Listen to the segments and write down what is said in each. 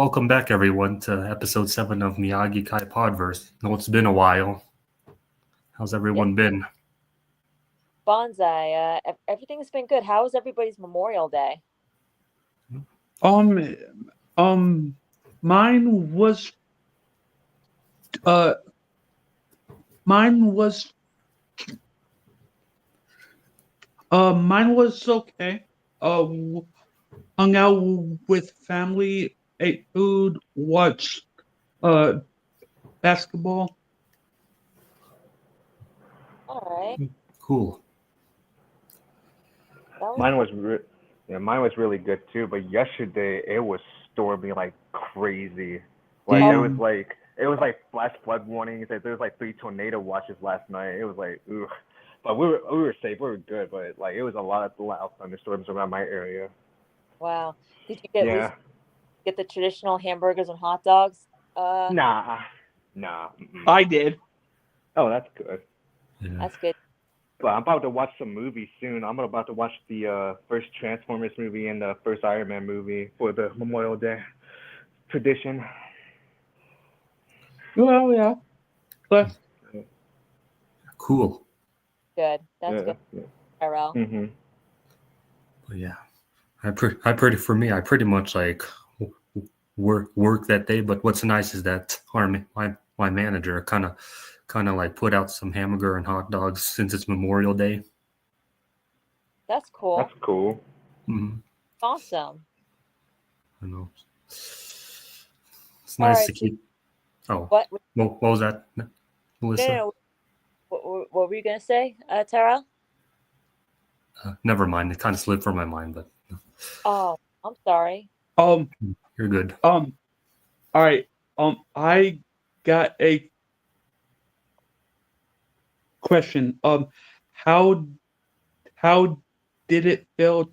welcome back, everyone, to episode 7 of Miyagi Podverse. I know it's been a while. How's everyone been? Bonsai, everything's been good. How was everybody's Memorial Day? Mine was mine was okay. Hung out with family, ate food, watched basketball. All right. Cool. Mine was really good too. But yesterday it was storming like crazy. Like it was like flash flood warnings. There was like 3 tornado watches last night. It was like, ugh. But we were safe. We were good. But like it was a lot of loud thunderstorms around my area. Wow. Did you get the traditional hamburgers and hot dogs? Nah. I did. Oh, that's good. Yeah. That's good. But I'm about to watch some movies soon. I'm about to watch the first Transformers movie and the first Iron Man movie for the Memorial Day tradition. Well, yeah. But Cool. Good. That's good. Yeah. Tyrell. Mm-hmm. But yeah, I pretty much like work that day. But what's nice is that my manager kind of like put out some hamburger and hot dogs since it's Memorial Day. That's cool. That's cool. Mm-hmm. Awesome. I know. It's nice to keep. Oh, what was that, Melissa? No. What were you gonna say, Tara? Never mind. It kind of slipped from my mind, but. Oh, I'm sorry. You're good. All right. I got a question. How did it feel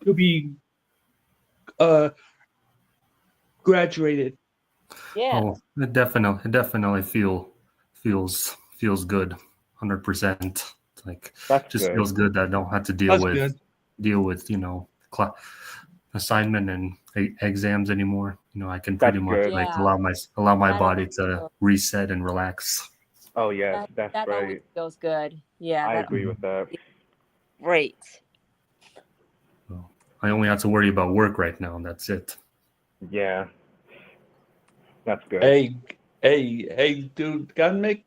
to be graduated? Yeah. Oh, it definitely feels good, 100%. Like That's just good. feels good that I don't have to deal with assignment and exams anymore. I can pretty much good. like allow my That body always to feels- reset and relax. Oh yes, that's that always right. feels good. Yeah. I agree with that. Great. So I only have to worry about work right now, and that's it. Yeah. That's good. Hey, dude, gotta make.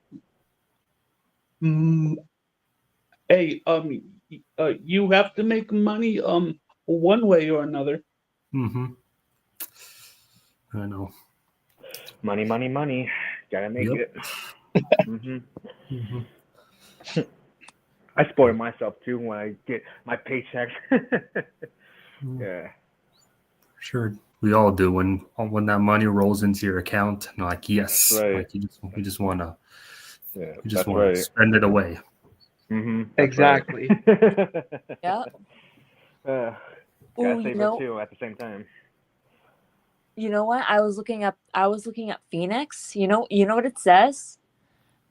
You have to make money. One way or another. Mm-hmm. I know. Money. Gotta make Yep. it. Mm-hmm. Mm-hmm. I spoil myself too when I get my paychecks. Yeah. Sure, we all do. When that money rolls into your account, like yes, Right. like you just wanna Right. spend it away. Mm-hmm. Exactly. Right. Yeah. Gotta Ooh, save it too at the same time. You know what? I was looking up Phoenix. You know what it says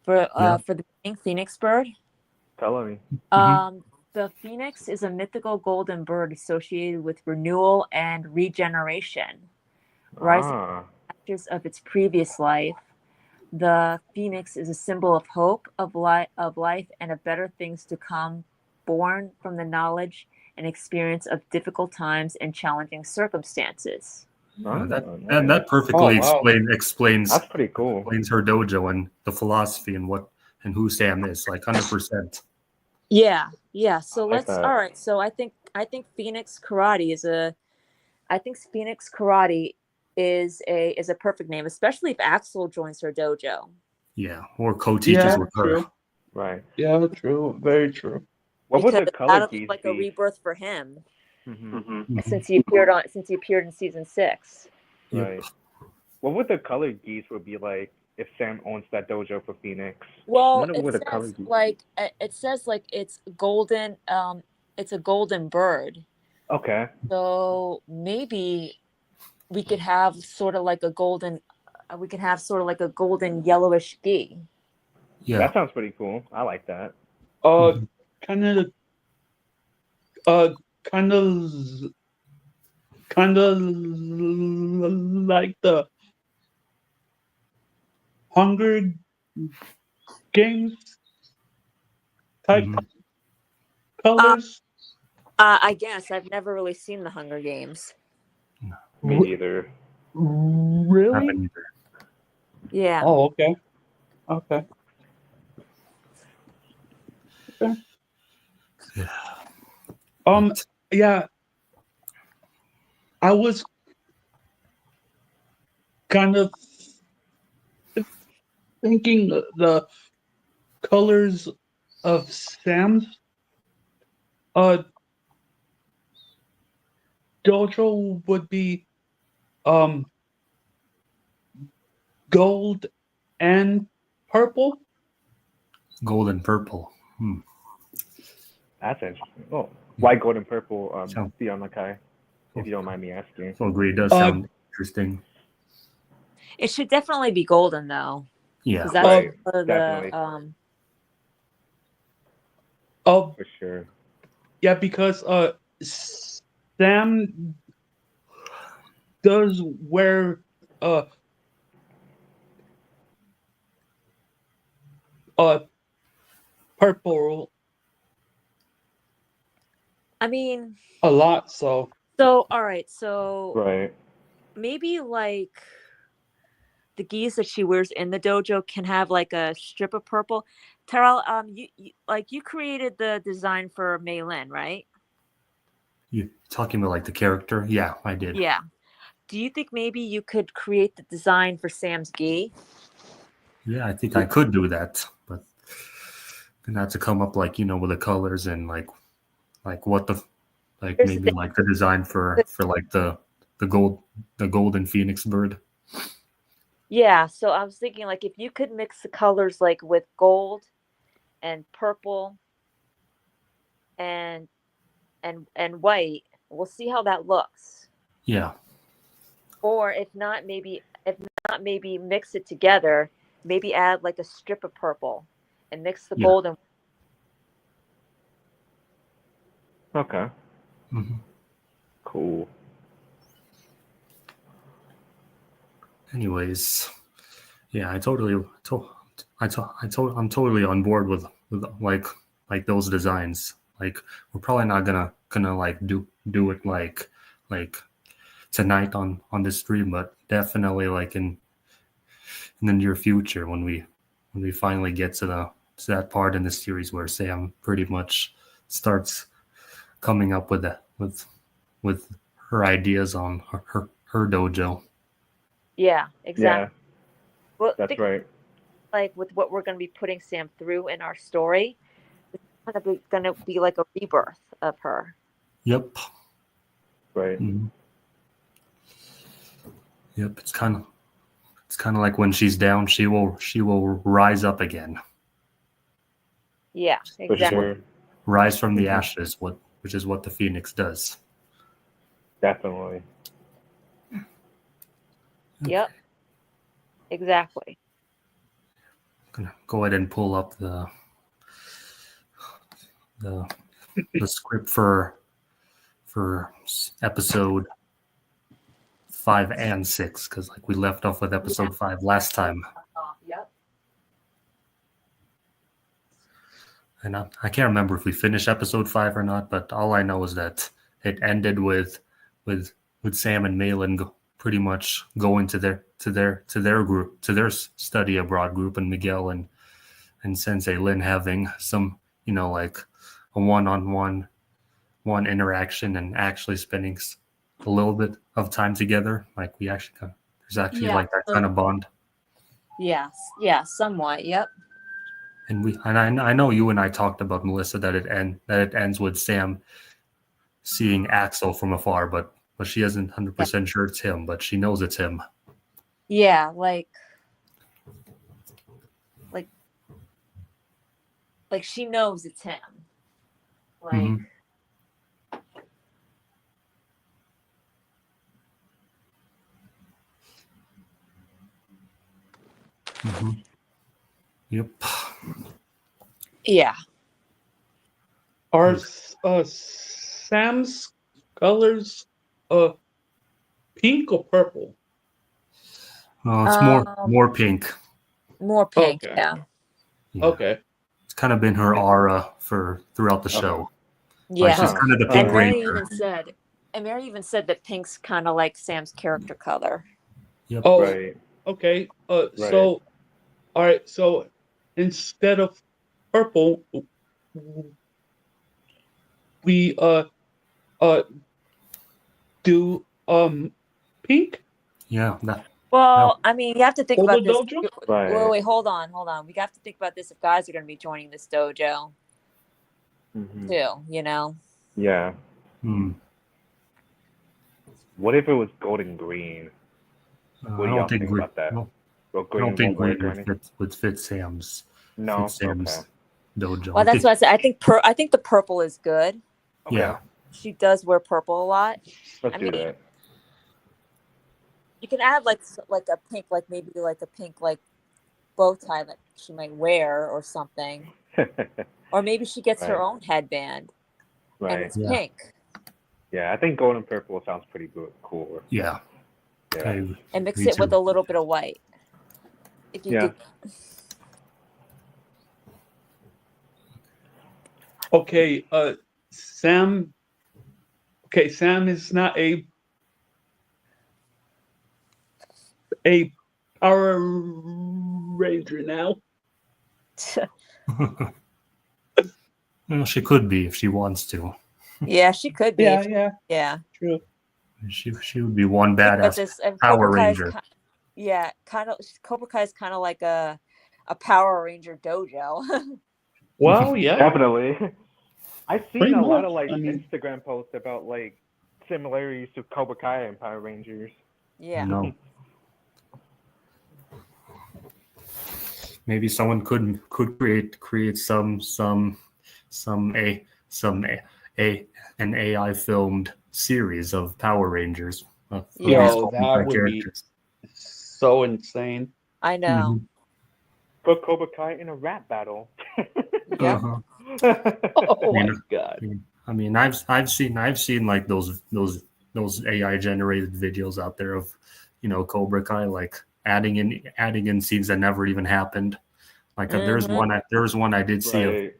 for the Phoenix bird? Tell me. The phoenix is a mythical golden bird associated with renewal and regeneration. Rising from the ashes of its previous life, the phoenix is a symbol of hope, of life, and of better things to come, born from the knowledge and experience of difficult times and challenging circumstances. Oh, That perfectly explains That's pretty cool. explains her dojo and the philosophy and who Sam is, like 100%. Yeah. So like that. all right. So I think Phoenix Karate is a perfect name, especially if Axel joins her dojo. Yeah, or co-teaches with her. True. Right. Yeah, true. Very true. What would the color that'll geese be like be? a rebirth for him, Mm-hmm. since he appeared in season 6. Right. Yep. What would the color geese would be like if Sam owns that dojo for Phoenix? Well, It says like it's golden. It's a golden bird. Okay. So maybe we could have sort of like a golden. We could have sort of like a golden yellowish gi. Yeah. That sounds pretty cool. I like that. Kind of kind of like the Hunger Games type Mhm. colors. I guess I've never really seen the Hunger Games. Me neither. Really? Haven't either. Yeah. Oh, okay. Okay. Yeah. Um. Yeah. I was kind of thinking the colors of Sam's uh dojo would be um gold and purple. Gold and purple. That's interesting. Oh, why gold and purple? So, Theon Makai, if you don't mind me asking. so agree. It does sound interesting. It should definitely be golden though, Yeah. because that's Right, one of definitely. the Oh, For sure. yeah, because Sam does wear uh uh purple I mean, a lot. So so all right, so Right. maybe like the gis that she wears in the dojo can have like a strip of purple. Terrell, you created the design for Mei Lin, right? You talking about like the character? Yeah, I did. Yeah. Do you think maybe you could create the design for Sam's gi? Yeah, I think I could do that, but gonna have to come up like with the colors and like what the like Here's the maybe thing. like the design for like the golden phoenix bird. Yeah, so I was thinking like if you could mix the colors like with gold and purple and and white, we'll see how that looks. Yeah, Or if not maybe mix it together, maybe add like a strip of purple and mix the yeah. gold and Okay. hmm Cool. Anyways, yeah, I'm totally on board with like those designs. Like we're probably not gonna like do it like tonight on the stream, but definitely like in the near future when we finally get to that part in the series where Sam pretty much starts coming up with with her ideas on her dojo. yeah, exactly. Yeah, Well, that's think right. like with what we're going to be putting Sam through in our story, it's going to be like a rebirth of her. Yep. Right. Mhm. Yep. It's kind of like when she's down, she will rise up again. Yeah, For exactly. sure. Rise from the Mhm. ashes, which is what the phoenix does. Definitely. Yep, exactly. Gonna go ahead and pull up the the script for episode 5 and 6 because like we left off with episode 5 last time, Yep. and I can't remember if we finished episode 5 or not, but all I know is that it ended with Sam and Malin pretty much going to their group, to their study abroad group, and Miguel and Sensei Lin having some like a one interaction and actually spending a little bit of time together. Like we actually there's actually Yeah. like that kind of bond. Yes. Yeah. Somewhat. Yep. And I know you and I talked about, Melissa, that it ends with Sam seeing Axel from afar, but she isn't 100% sure it's him, but she knows it's him. Yeah. Like she knows it's him. Like. Mhm. Mhm. Yep. Yeah. are Sam's colors pink or purple? Oh, it's more pink. More pink, Okay. yeah. Yeah. Okay. It's kind of been her aura throughout the show. Like, Yeah. she's kind of the And Pink Mary Ranger. even said that pink's kind of like Sam's character color. Yep. Oh, Right. okay. Right. So, all right. So, instead of purple, we do pink. Yeah. Well, I mean, you have to think Kobo about this. Dojo? Right. Wait, hold on. We have to think about this if guys are going to be joining this dojo Mhm. too. You know. Yeah. Hmm. What if it was golden green? What I do y'all don't think think about that? no, Well, I don't green think won't green work or anything? would fit Sam's No. Sam's dojo. Well, that's what I said. I think the purple is good. Okay. Yeah. She does wear purple a lot. Let's I do mean, that. you can add like a pink, like maybe like a pink like bow tie that she might wear or something, or maybe she gets her Right. own headband and Right. it's Yeah. pink Yeah, I think gold and purple sounds pretty good. Cool. Yeah. Yeah. and mix Me it with too. a little bit of white. If you Yeah. could, Okay. Sam. Okay, Sam is not a Power Ranger now. Well, she could be if she wants to. yeah, she could be. Yeah, true. She would be one But badass this and Power Cobra Kai is Ranger. Cobra Kai is kind of like a Power Ranger dojo. Well, yeah, Definitely. I've seen pretty a lot much. of like I mean, Instagram posts about like similarities to Cobra Kai and Power Rangers. yeah. No. Maybe someone could create an AI filmed series of Power Rangers of Yeah. these yo, Cobra that Kai would be characters. so insane. I know. Put Cobra Kai in a rap battle. Yeah. Uh-huh. Oh You my know, god. I mean, I've seen like those AI generated videos out there of, Cobra Kai, like adding in scenes that never even happened. Like there's one I did see of Right.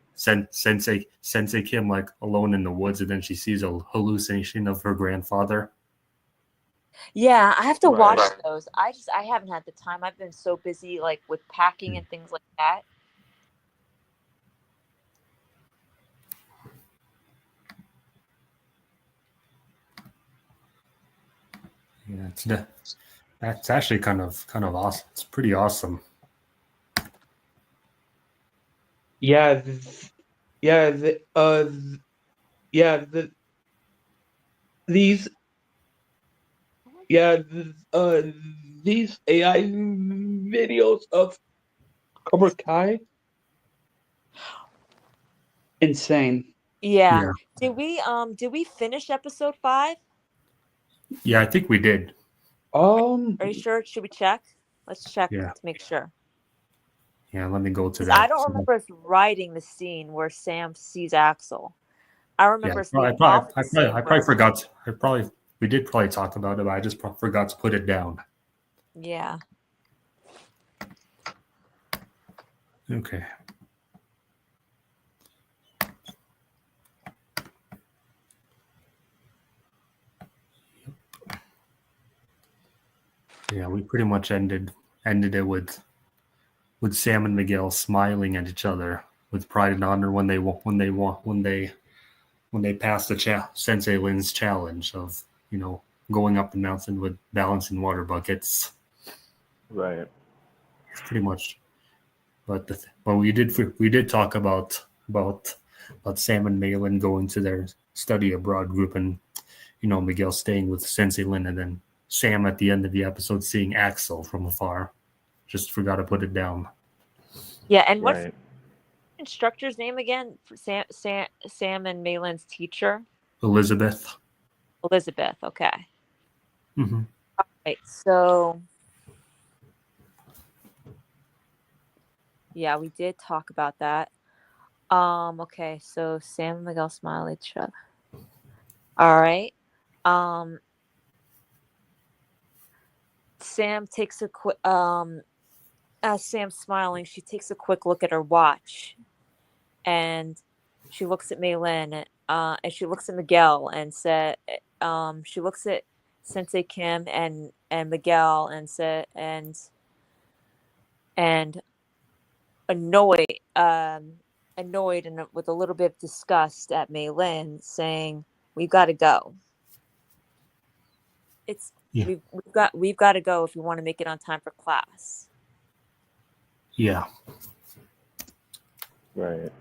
Sensei Kim like alone in the woods, and then she sees a hallucination of her grandfather. Yeah, I have to Right. watch those. I haven't had the time. I've been so busy like with packing and things like that. Yeah, that's actually kind of awesome. It's pretty awesome. Yeah, yeah, yeah, these, yeah, these AI videos of Cobra Kai, insane. Yeah. Yeah. Did we finish episode 5? Yeah, I think we did. Are you sure? Should we check? Let's check Yeah. to make sure. Yeah, let me go to 'Cause that. I don't remember us writing the scene where Sam sees Axel. I remember us leaving off the scene I probably forgot. We did probably talk about it, but I just forgot to put it down. Yeah. Okay. Yeah, we pretty much ended it with Sam and Miguel smiling at each other with pride and honor when they passed the Sensei Lin's challenge of going up the mountain with balancing water buckets. Right. It's pretty much. But we did talk about Sam and Malin going to their study abroad group, and Miguel staying with Sensei Lin, and then Sam at the end of the episode seeing Axel from afar. Just forgot to put it down. Yeah, and what's Right. the instructor's name again? For Sam and Malin's teacher? Elizabeth. Elizabeth. Okay. Mm-hmm. All right. So yeah, we did talk about that. Okay, so Sam and Miguel smile at each other. All right. Sam takes a quick as Sam's smiling, she takes a quick look at her watch, and she looks at Maylin, and she looks at Miguel, and she looks at Sensei Kim and Miguel, and annoyed, annoyed and with a little bit of disgust at Maylin, saying, "We've got to go. Yeah. We've got to go if we want to make it on time for class." Yeah. Right.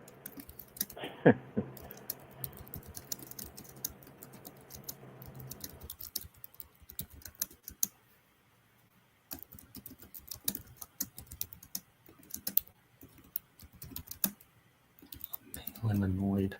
I'm annoyed.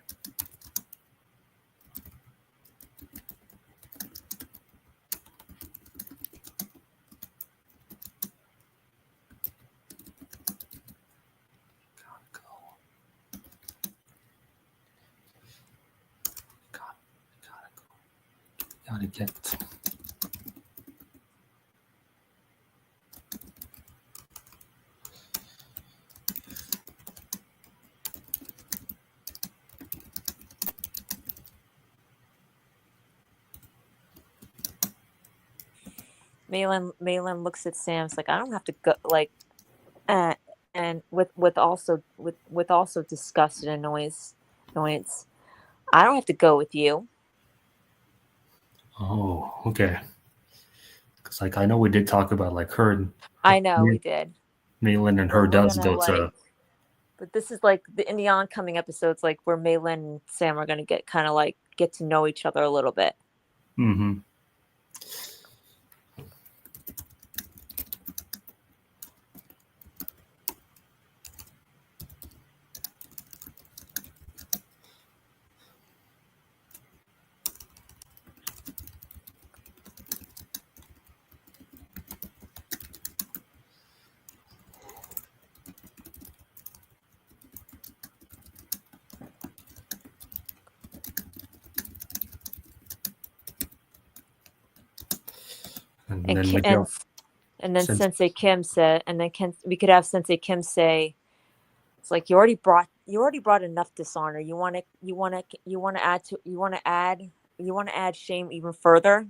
Gotta get. Maylin looks at Sam's like, "I don't have to go," like, and with also disgust and annoyance. "I don't have to go with you." Oh, okay. Because like I know we did talk about like her. I know we did. Maylin and her We're does gonna, go to. but this is like in the oncoming episodes, like where Maylin and Sam are gonna get kind of like get to know each other a little bit. Mm-hmm. And then Miguel. And then Sensei Kim said, and then we could have Sensei Kim say, "It's like you already brought enough dishonor. You want to add shame even further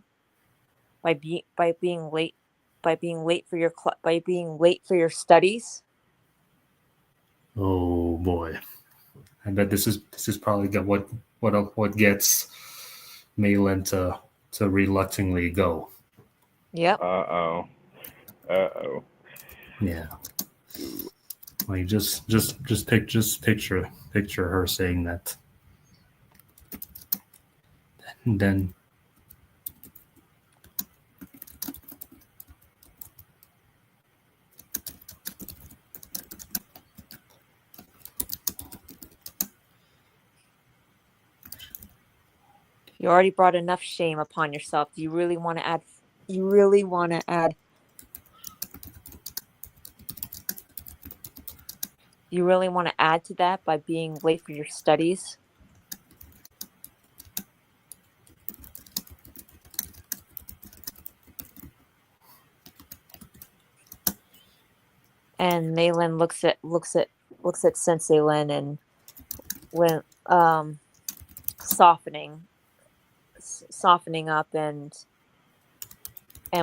by being late for your studies." Oh boy, I bet this is probably what gets Maylin to reluctantly go. Yep. Uh-oh. Yeah. Like just picture her saying that. And then You already brought enough shame upon yourself. Do you really want to add to that by being late for your studies? And Maylin looks at Sensei Lin and went softening up and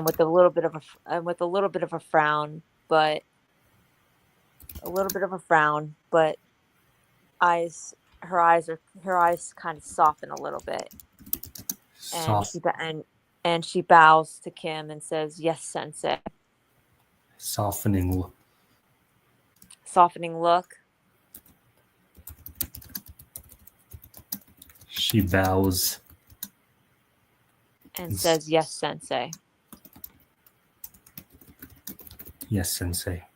with a little bit of a frown, but her eyes kind of soften a little bit, and she bows to Kim and says, "Yes, Sensei." Softening look. She bows and says, "Yes, Sensei." Yes, Sensei.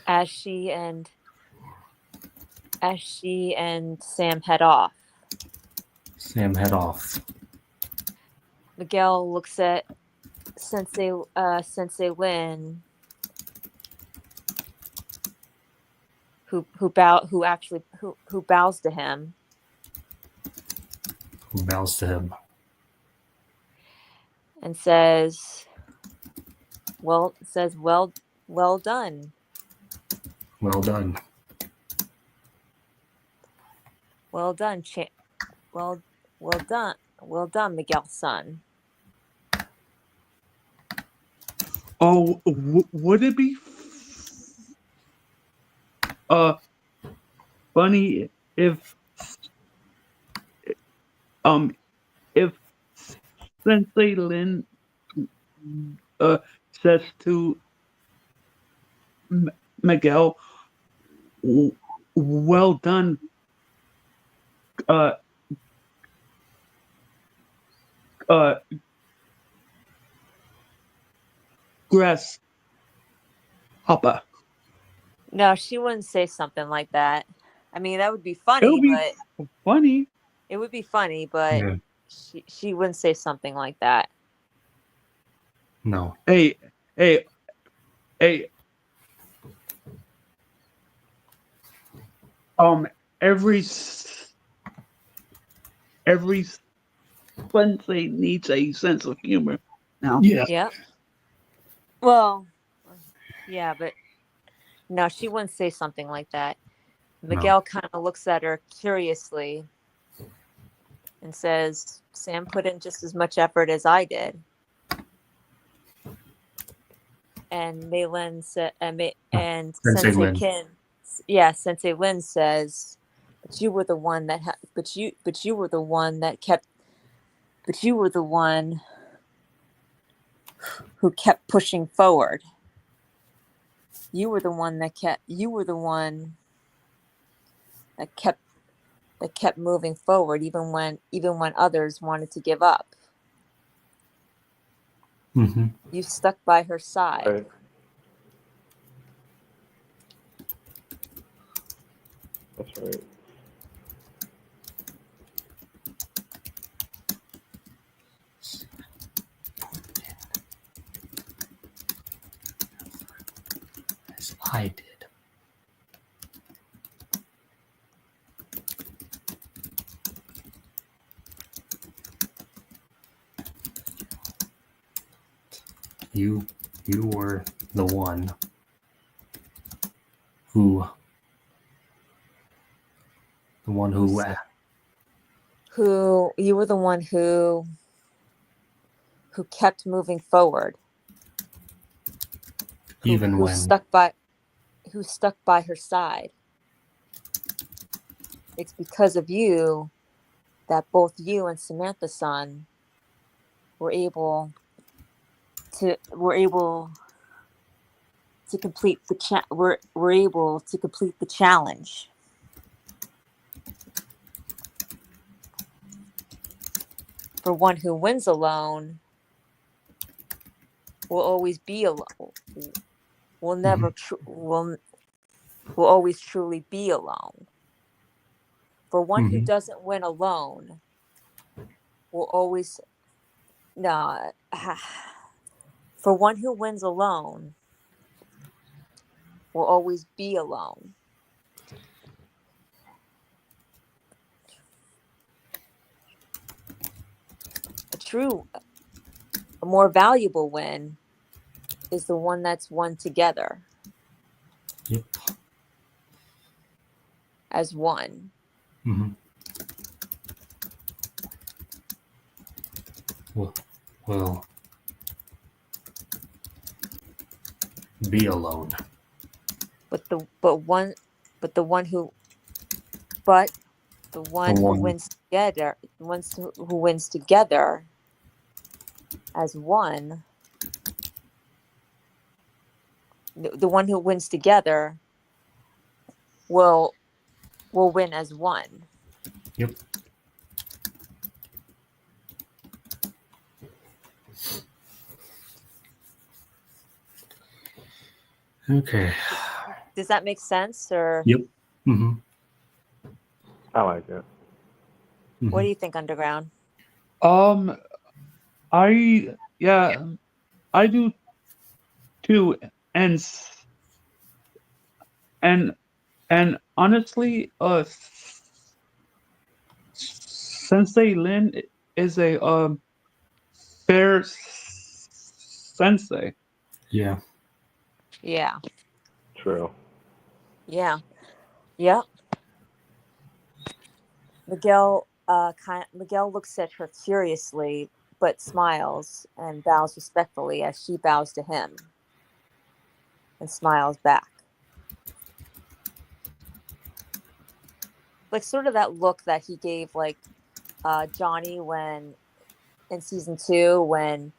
As she and Sam head off. Miguel looks at Sensei Lin, who bows to him, Who bows to him. and says, well done. Well done. Well done, well done, Miguel's son. Oh, would it be funny if Sensei Lin says to Miguel, well done, grasshopper. No, she wouldn't say something like that. I mean, that would be It funny, would be but funny. it would be funny, but Yeah. she wouldn't say something like that. No. Hey. Every Sensei needs a sense of humor now. Yeah. Yep. Well, yeah, but no, she wouldn't say something like that. Miguel kind of looks at her curiously and says, Sam put in just as much effort as I did. And Maylin said, and Sensei Sensei Lin. Sensei Lin says, but you were the one that who kept pushing forward. You were the one that kept moving forward, even when others wanted to give up. Mm-hmm. You stuck by her side. Right. That's right. As I did. You were the one who You were the one who kept moving forward. even who when stuck by her side. It's because of you that both you and Samantha's son were able to complete the challenge. For one who wins alone will always be alone. Will never will always truly be alone. For one who doesn't win alone will always for one who wins alone will always be alone. A more valuable win is the one that's won together. Yep. As one. Mm-hmm. Well, be alone. But the one who wins together, who wins together as one, the one who wins together will win as one. Yep. Okay. Does that make sense, or? Yep. Mm-hmm. I like it. What do you think, Underground? I do too, and honestly, Sensei Lin is a fair sensei. Yeah. Yeah. True. Yeah. Yep. Miguel looks at her curiously, but smiles and bows respectfully as she bows to him and smiles back. Like sort of that look that he gave like Johnny when in season 2 when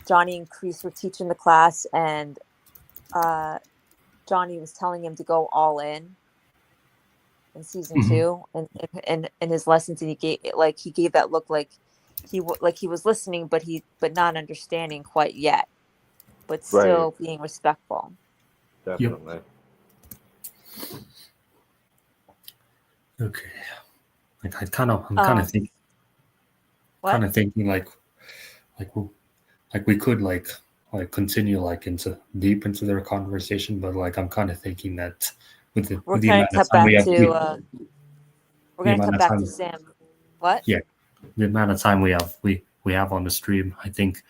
Johnny and Kreese were teaching the class and Johnny was telling him to go all in season Mhm. 2 and in his lessons, and he gave that look like he was listening but not understanding quite yet, but still Right. being respectful. Definitely. Okay. Like I'm kind of thinking, What? like we could like continue like into deep into their conversation, but like I'm kind of thinking that with We're the going amount to of cut time back we have, to we're the going to amount cut of back to time, Sam. What? yeah, the amount of time we have on the stream, I think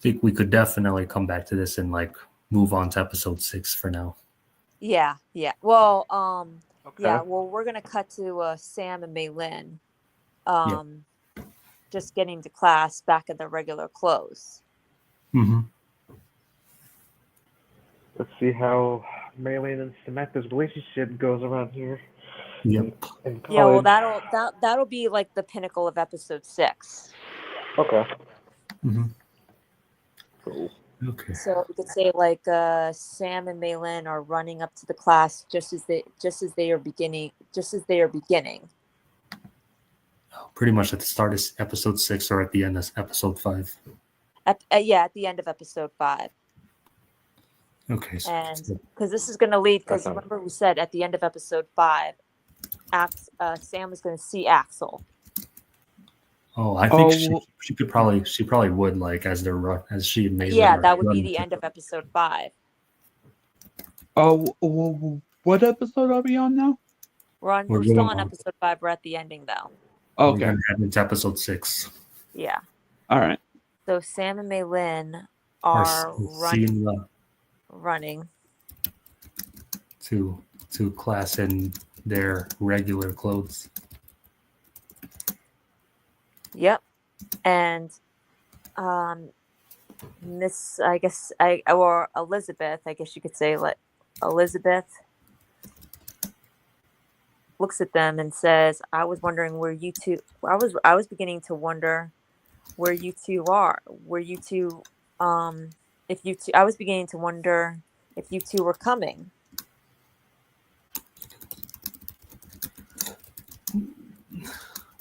we could definitely come back to this and like move on to episode 6 for now. Yeah. Well, Okay. yeah. Well, we're going to cut to Sam and Maylin, just getting to class back in their regular clothes. Mm-hmm. Let's see how Maylin and Samantha's relationship goes around here. Yep. In college. Yeah. Well, that'll be like the pinnacle of episode 6. Okay. Mm-hmm. Cool. Okay. So we could say like Sam and Maylin are running up to the class just as they are beginning. Pretty much at the start of episode 6 or at the end of episode 5. At the end of episode 5. Okay. And because this is going to lead, because remember we said at the end of episode 5, Sam is going to see Axel. Oh, I think she probably would like as she and Maylin. Yeah, that would be the end of episode 5. What episode are we on now? We're still on episode 5. We're at the ending though. Okay. We're gonna head into episode 6. Yeah. All right. So Sam and Maylin are running to class in their regular clothes. Yep. And Miss, I guess or Elizabeth, I guess you could say, like Elizabeth looks at them and says, I was wondering where you two I was beginning to wonder where you two are. I was beginning to wonder if you two were coming.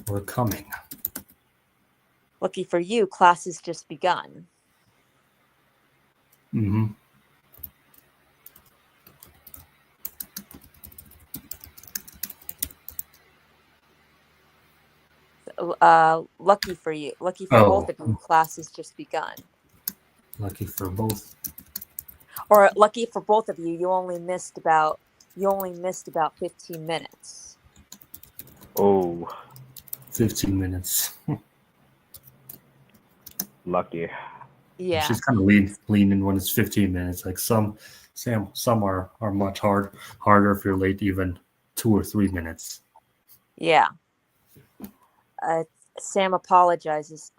We're coming. Lucky for you, class has just begun. Mm-hmm. Lucky for you. Lucky for both of you, class has just begun. Lucky for both. Or lucky for both of you, you only missed about 15 minutes. Oh. 15 minutes. Lucky. Yeah. She's kind of leaning when it's 15 minutes. Like some are much harder if you're late even 2 or 3 minutes. Yeah. Sam apologizes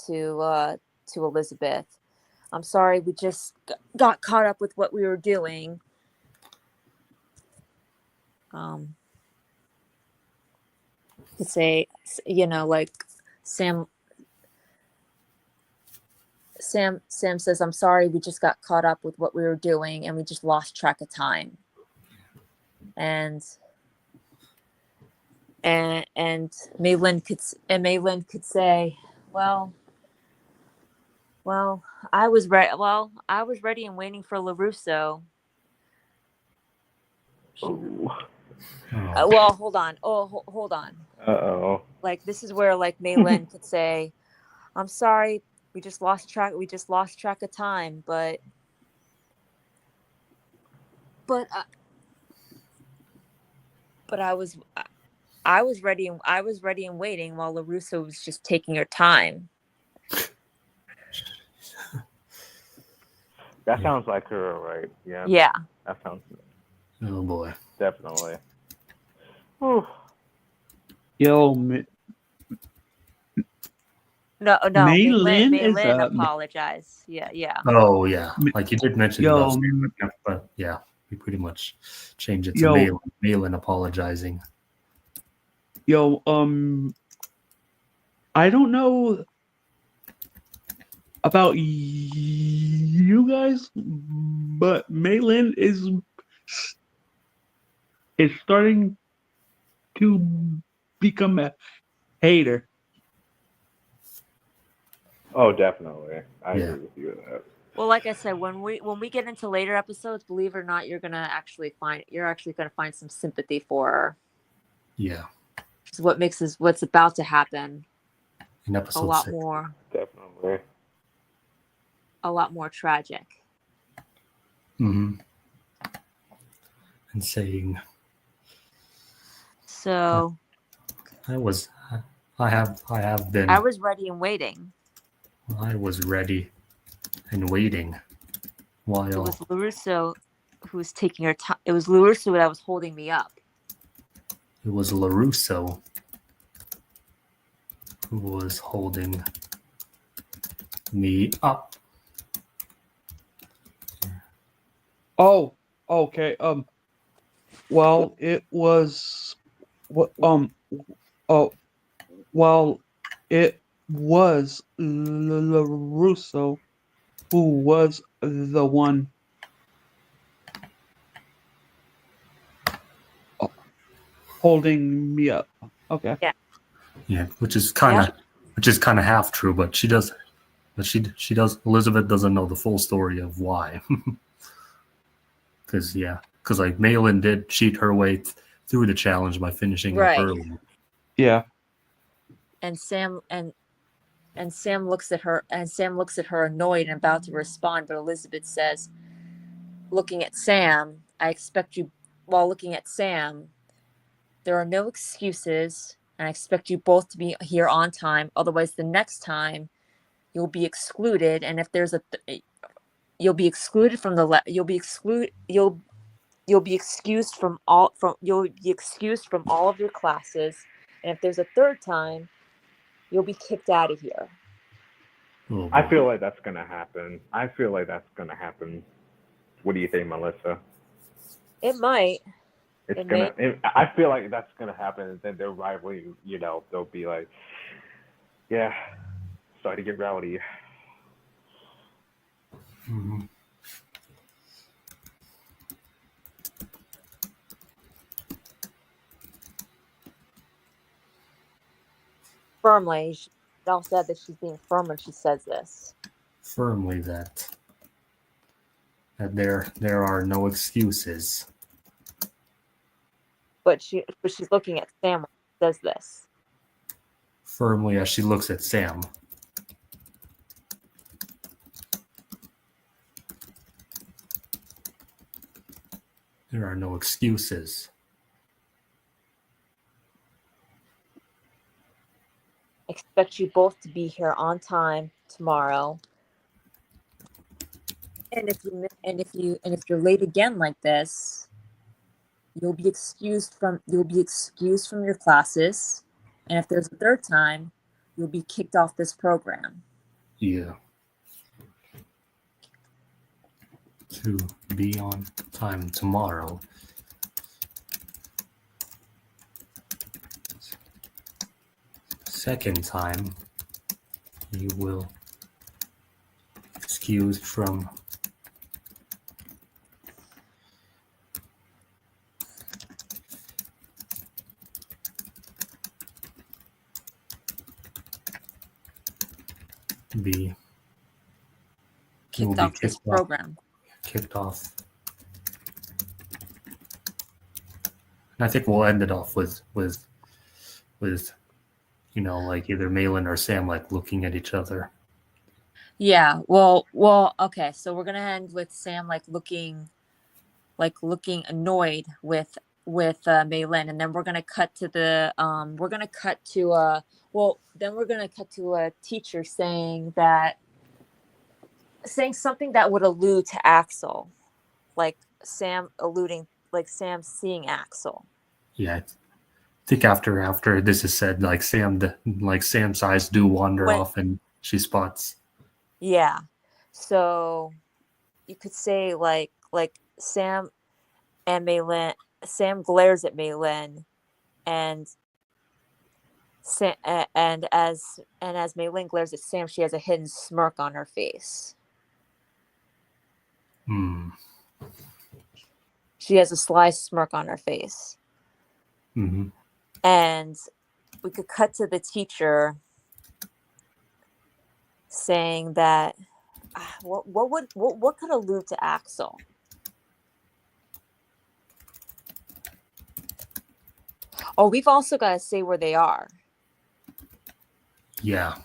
to Elizabeth. I'm sorry, we just got caught up with what we were doing. To say, like Sam says, I'm sorry, we just got caught up with what we were doing and we just lost track of time. And Maylin could say, well, I was ready and waiting for LaRusso. Well, hold on. Hold on. Uh-oh. Like this is where like Maylin could say, I'm sorry, we just lost track of time, but But I was ready and waiting while LaRusso was just taking her time. That sounds like her, right? Yeah. Yeah. That sounds Oh boy. definitely. Whew. Yo, No. Maylin is Maylin apologized. Yeah. Oh yeah, M- like you did mention Yo, love story, but yeah, we pretty much changed it to Yo. Malin apologizing. yo, I don't know about you guys, but Maylin is starting to become a hater. Oh, definitely. I Yeah. agree with you with that. Well, like I said, when we get into later episodes, believe it or not, you're actually gonna find some sympathy for her. Yeah, Which is what's about to happen in a episode lot 6. more tragic. Mm-hmm. And saying, So I have been. I was ready and waiting. I was ready and waiting while It was LaRusso who was taking her time. It was LaRusso that was holding me up. it was LaRusso who was holding me up. Oh, okay. Well, it was oh, well, it was LaRusso who was the one holding me up. Okay. Yeah, which is kind of half true, but she does Elizabeth doesn't know the full story of why. Because like Malin did cheat her way through the challenge by finishing up early. Yeah. And Sam looks at her annoyed and about to respond, but Elizabeth says, looking at Sam, while looking at Sam, there are no excuses, and I expect you both to be here on time. Otherwise, the next time you'll be excluded, and if there's you'll be excluded from you'll be excused from all of your classes, and if there's a third time, you'll be kicked out of here. Oh, I feel like that's gonna happen. What do you think, Melissa? It might. I feel like that's gonna happen, and then their rivalry, they'll be like, yeah, starting to get rowdy. Mm-hmm. Firmly, Dal said that she's being firm when she says this. Firmly that there are no excuses. But she's looking at Sam when she says this. Firmly as she looks at Sam. There are no excuses. Expect you both to be here on time tomorrow. And if you're late again like this, you'll be excused from your classes. And if there's a third time, you'll be kicked off this program. Yeah. To be on time tomorrow. Second time, you will excused from be kicked off this program. Kicked off. And I think we'll end it off with like either Malin or Sam like looking at each other. Yeah. Well, okay. So we're gonna end with Sam looking annoyed with Mei Lin, and then we're gonna cut to the a teacher saying something that would allude to Axel, like Sam seeing Axel. Yeah, I think after this is said, like Sam's eyes do wander off, and she spots. Yeah, so you could say like Sam and Mei Lin. Sam glares at Mei Lin, and as Mei Lin glares at Sam, she has a hidden smirk on her face. She has a sly smirk on her face. Mm-hmm. And we could cut to the teacher saying that what could allude to Axel? Oh, we've also got to say where they are. Yeah.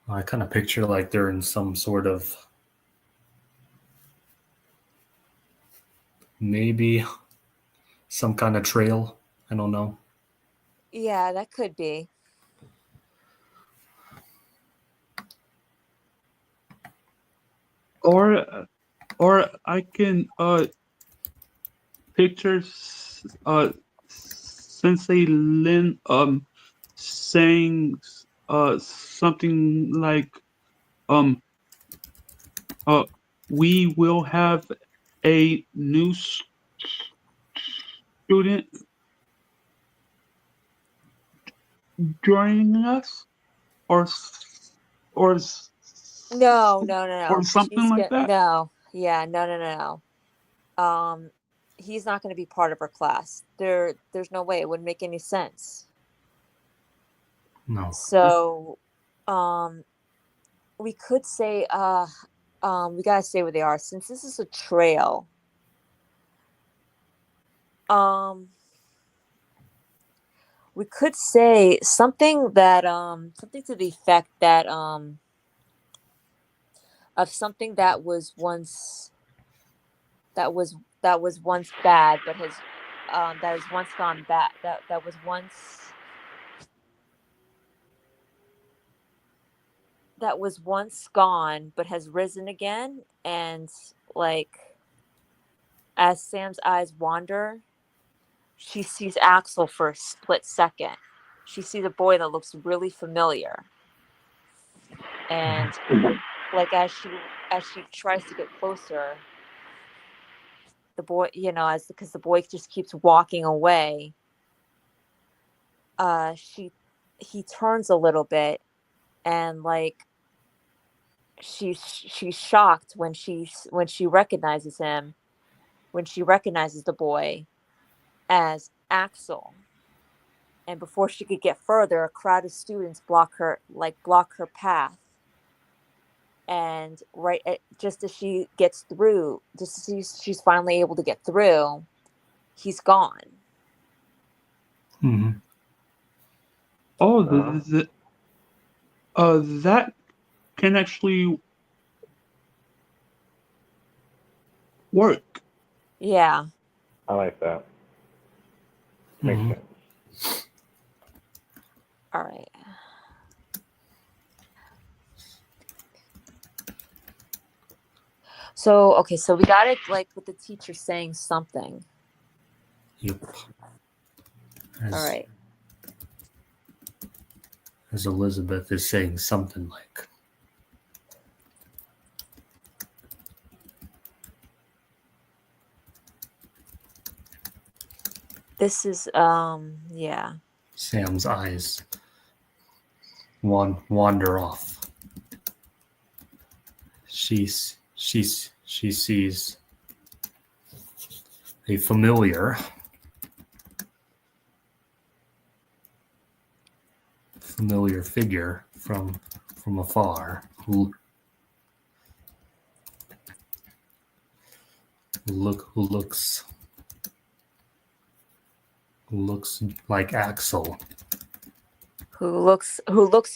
I kind of picture like they're in some sort of maybe some kind of trail. I don't know. Yeah, that could be. Or I can picture Sensei Lin saying something like we will have a new student joining us, or No. or something like that. No. Yeah, no. He's not going to be part of her class. There's no way. It wouldn't make any sense. No. So, we could say, we gotta say where they are, since this is a trail. We could say something to the effect that, of something that was once bad, but has that has once gone bad. That was once gone, but has risen again. And like, as Sam's eyes wander, she sees Axel for a split second. She sees a boy that looks really familiar, and like as she tries to get closer, the boy, because the boy just keeps walking away. He turns a little bit, and like she's shocked when she recognizes him, when she recognizes the boy as Axel. And before she could get further, a crowd of students block her path. And just as she gets through, just as she's finally able to get through, he's gone. Mm-hmm. Oh, that can actually work. Yeah. I like that. Makes Mm-hmm. sense. All right. So, okay, so we got it like with the teacher saying something. Yep. All right. As Elizabeth is saying something like, this is yeah. Sam's eyes wander off. She sees a familiar figure from afar who looks like Axel. Who looks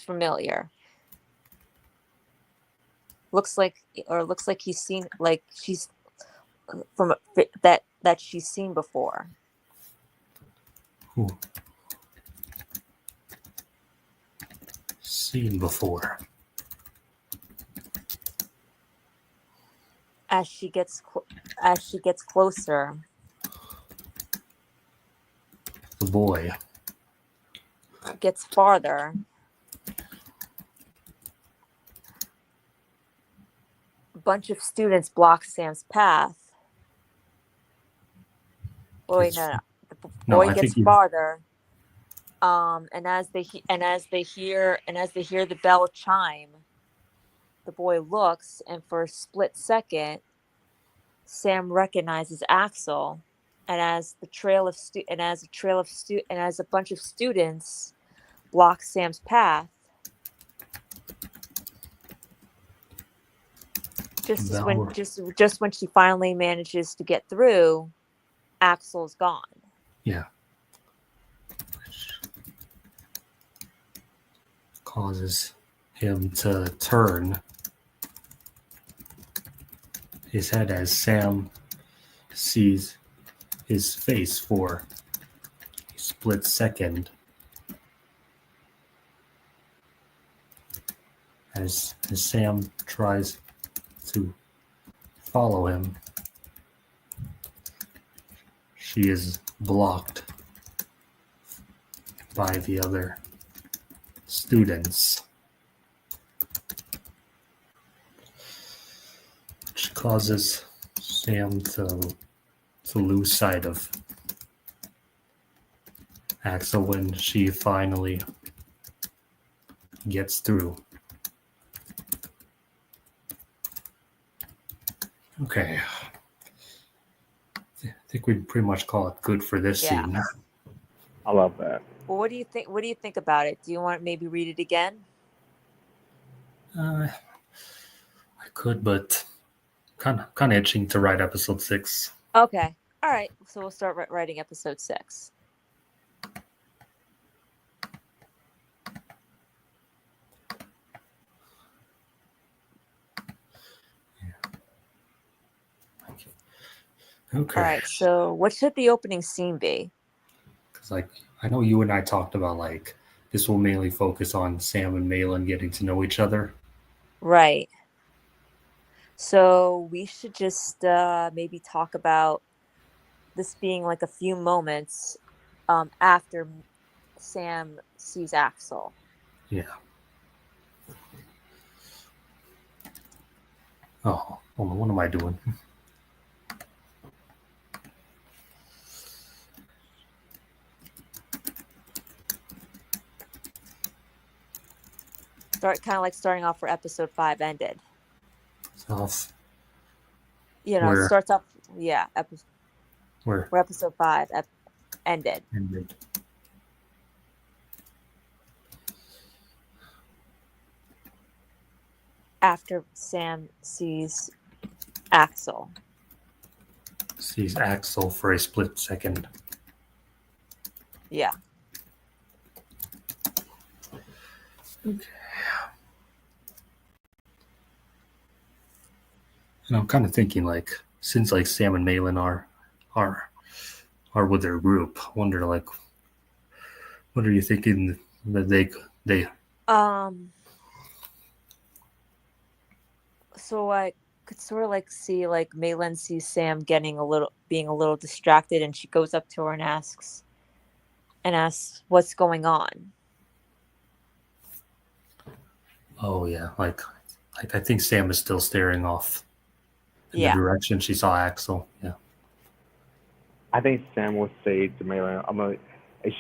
familiar. Looks like he's seen, like she's from that that she's seen before. Ooh. Seen before. As she gets closer, The boy. gets farther. A bunch of students block Sam's path. Oh, wait, no. The boy gets farther. And as they hear the bell chime, the boy looks, and for a split second, Sam recognizes Axel. And as a bunch of students block Sam's path, just when she finally manages to get through, Axel's gone. Yeah. Which causes him to turn his head as Sam sees his face for a split second as Sam tries to follow him. She is blocked by the other students, which causes Sam to lose sight of Axel when she finally gets through. Okay. I think we'd pretty much call it good for this scene. I love that. Well, what do you think? What do you think about it? Do you want to maybe read it again? I could, but kind of itching to write episode 6. Okay. All right. So we'll start writing episode 6. Okay. All right. So what should the opening scene be? Because, I know you and I talked about, this will mainly focus on Sam and Malin getting to know each other. Right. So we should just maybe talk about this being like a few moments after Sam sees Axel. Yeah. Oh, hold on. What am I doing? Starting off where episode 5 ended. Off. It starts off, where episode 5 ended. After Sam sees Axel. Sees Axel for a split second. Yeah. Okay. And I'm kind of thinking, since Sam and Malin are with their group, I wonder what are you thinking that they So I could sort of see Malin sees Sam being a little distracted, and she goes up to her and asks what's going on. Oh yeah, I think Sam is still staring off in the direction she saw Axel. Yeah. I think Sam will say to Malin, if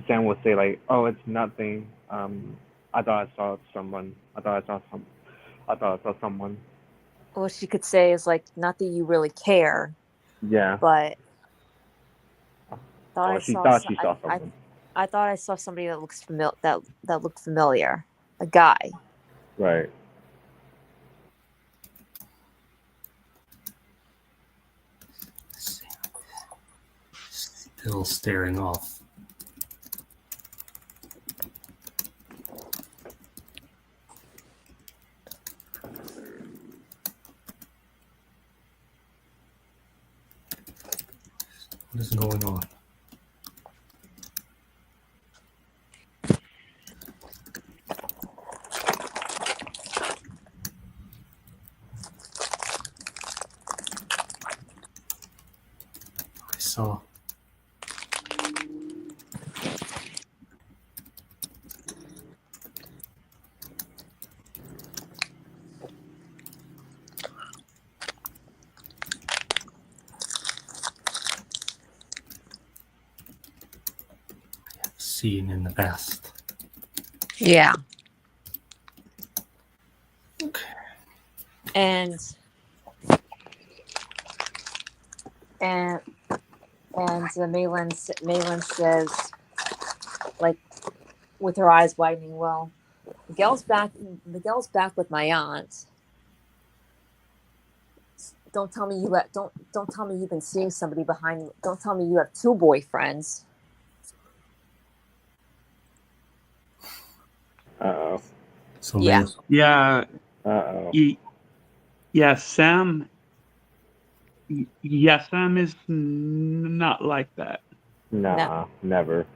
Sam will say "Oh, it's nothing. I thought I saw someone. What she could say is not that you really care. Yeah. But she thought she saw someone. I thought I saw somebody that looks that looked familiar. A guy. Right. Still staring off. What is going on? I saw. Seen in the past. Yeah. Okay. And Malin says, like, with her eyes widening, well, Miguel's back with my aunt. Don't tell me don't tell me you've been seeing somebody behind you. Don't tell me you have two boyfriends. Uh-oh. So Yeah. Yeah. Uh-oh. Yeah, Sam. Yeah, Sam is not like that. Nah, never.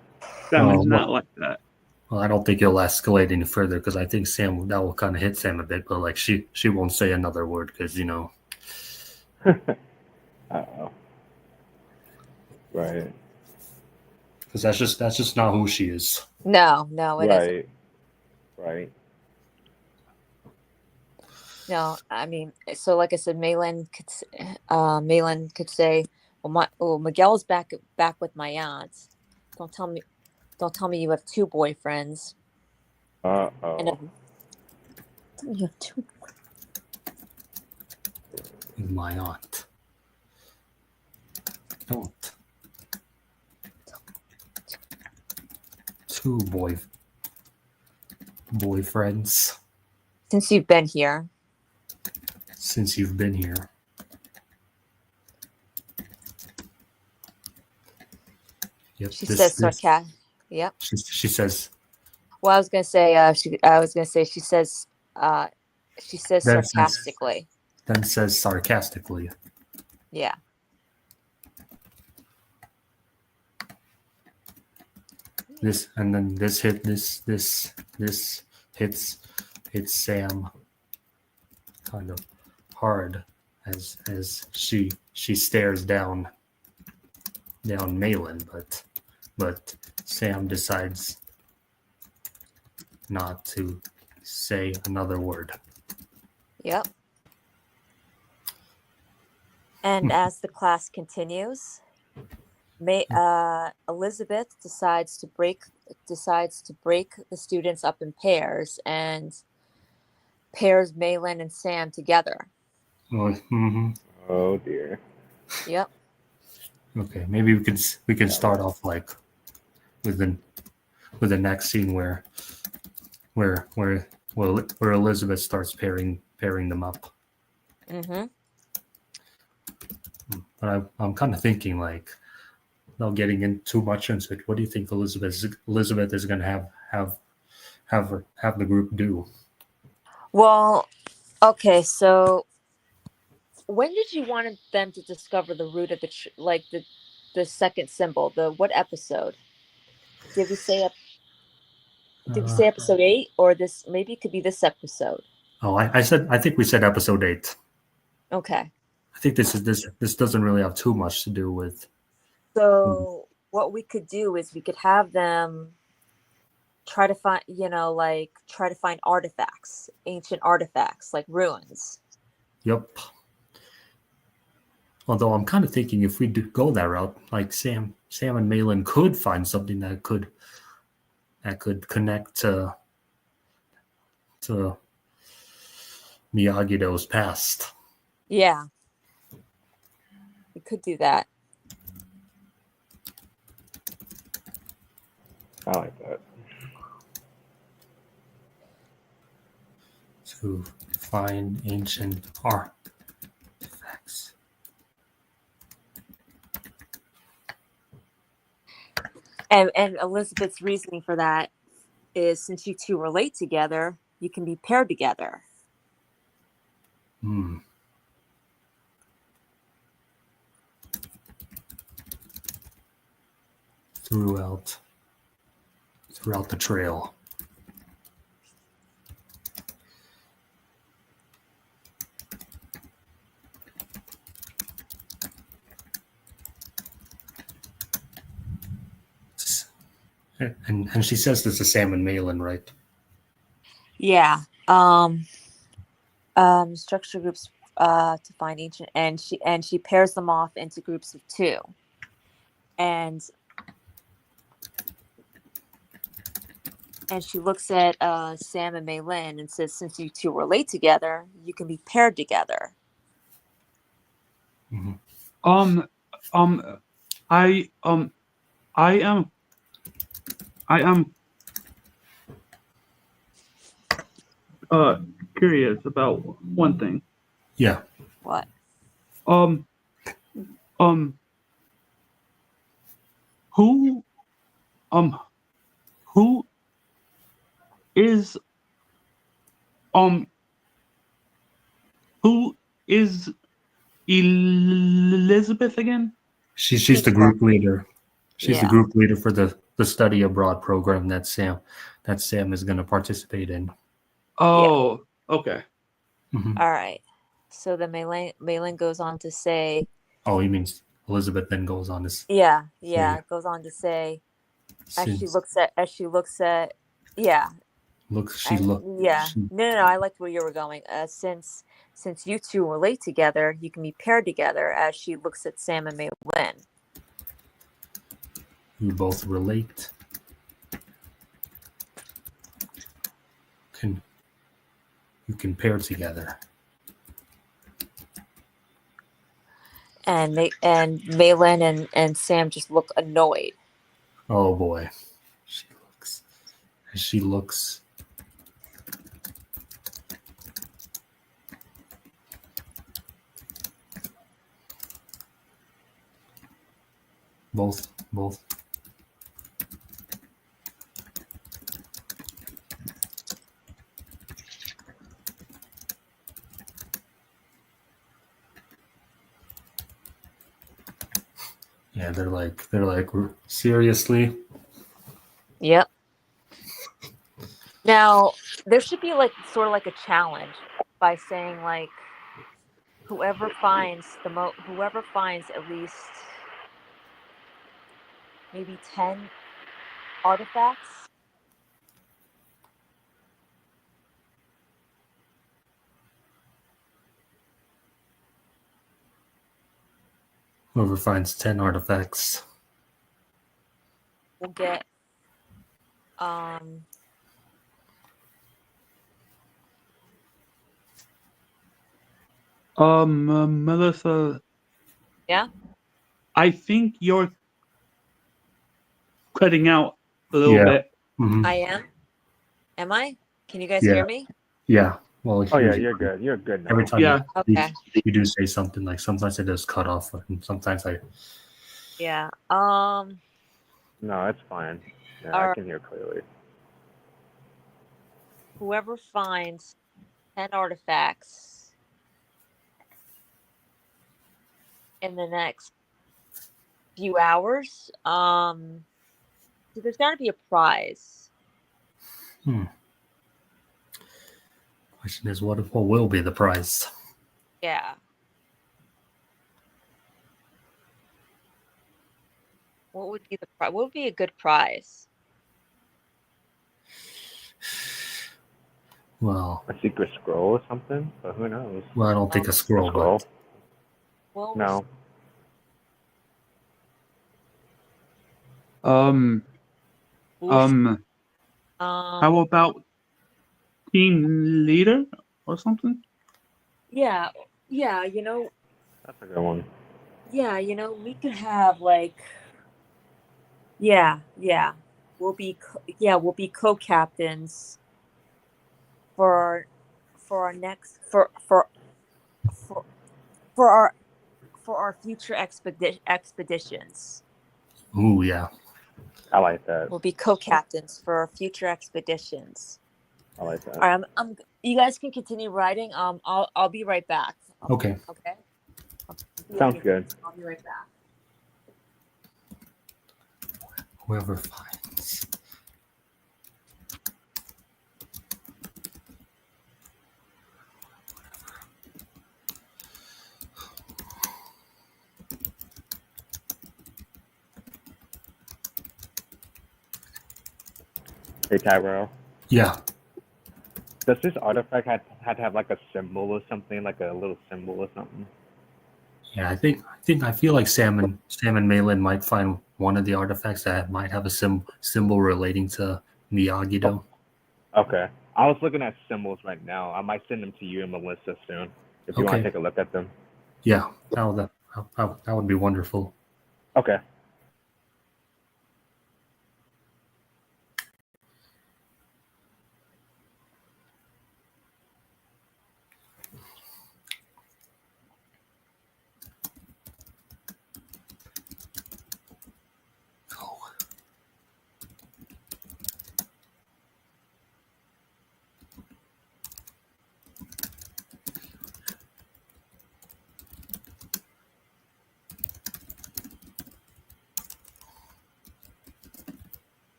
Sam is Oh, not like that. Well, I don't think it'll escalate any further because I think Sam that will kind of hit Sam a bit, but like she won't say another word because Uh-oh. Right. because that's just not who she is. No, it isn't. Right. No, I mean, so like I said, Malin could say, well, Miguel's back with my aunt. Don't tell me you have two boyfriends. Uh-oh. And you have two. My aunt. Don't. Two boyfriends Since you've been here. since you've been here. Yep. She says sarcastic. Yep. She says. Well, I was gonna say. She says. She says Then sarcastically. Then says sarcastically. Yeah. This and then this hits Sam kind of hard as she stares down Malin, but Sam decides not to say another word. Yep. And as the class continues, Elizabeth decides to break the students up in pairs and pairs Malin and Sam together. Mm-hmm. Oh dear. Yep. Okay, maybe we can start off like with the next scene where Elizabeth starts pairing them up. Mm-hmm. But I'm kind of thinking like, not getting in too much into it. What do you think Elizabeth is going to have the group do? Well, okay. So, when did you want them to discover the root of the second symbol? What episode? Did we say episode 8, or this? Maybe it could be this episode. Oh, I think we said episode 8. Okay. I think this doesn't really have too much to do with. So what we could do is we could have them try to find artifacts, ancient artifacts like ruins. Yep. Although I'm kind of thinking if we do go that route, like Sam and Malin could find something that could connect to Miyagi-Do's past. Yeah. We could do that. I like that. To find ancient artifacts. And Elizabeth's reasoning for that is since you two relate together, you can be paired together. throughout the trail. And she says this is Sam and Malin, right? Yeah. Structure groups to find ancient, and she pairs them off into groups of 2. And she looks at Sam and Malin and says, since you 2 relate together, you can be paired together. Mm-hmm. I am curious about one thing. Yeah. What? Who who is who is Elizabeth again? She's the group leader. She's the Yeah. group leader for the study abroad program that Sam is going to participate in. Oh, okay. Mm-hmm. All right. So then Malin goes on to say. Oh, he means Elizabeth then goes on to. Yeah. Goes on to say, as she looks at. Yeah. No. I liked where you were going. Since you 2 relate together, you can be paired together. As she looks at Sam and Malin. You both relate. You can pair together. And Malin and Sam just look annoyed. Oh boy. She looks both yeah, they're like seriously. Yep. Now there should be sort of a challenge by saying whoever finds at least maybe 10 artifacts. Whoever finds 10 artifacts will get Melissa. Yeah. I think you're cutting out a little bit. Mm-hmm. I am. Am I? Can you guys hear me? Yeah. Well, you're good. You're good now. Every time Okay. you do say something, sometimes it does cut off, and sometimes Yeah. No, it's fine. Yeah, I can hear clearly. Whoever finds 10 artifacts in the next few hours, so there's got to be a prize. Question is, what will be the prize? Yeah. What would be the prize? What would be a good prize? Well, a secret scroll or something, but who knows? Well, I don't think a scroll, but Well, no. How about team leader or something? Yeah, That's a good one. Yeah, we could have we'll be co-captains for our next for our future expeditions. Ooh, yeah. I like that. We'll be co-captains for our future expeditions. I like that. All right, you guys can continue writing. I'll be right back. Okay. Okay. Sounds good. I'll be right back. Whoever finds. Hey, Tyrell. Yeah. Does this artifact had to have like a symbol or something, like a little symbol or something? Yeah, I feel like Sam and Malin might find one of the artifacts that might have a symbol relating to Miyagi Do. Okay. I was looking at symbols right now. I might send them to you and Melissa soon if you want to take a look at them. Yeah, that would be wonderful. Okay. Oh.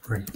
Great.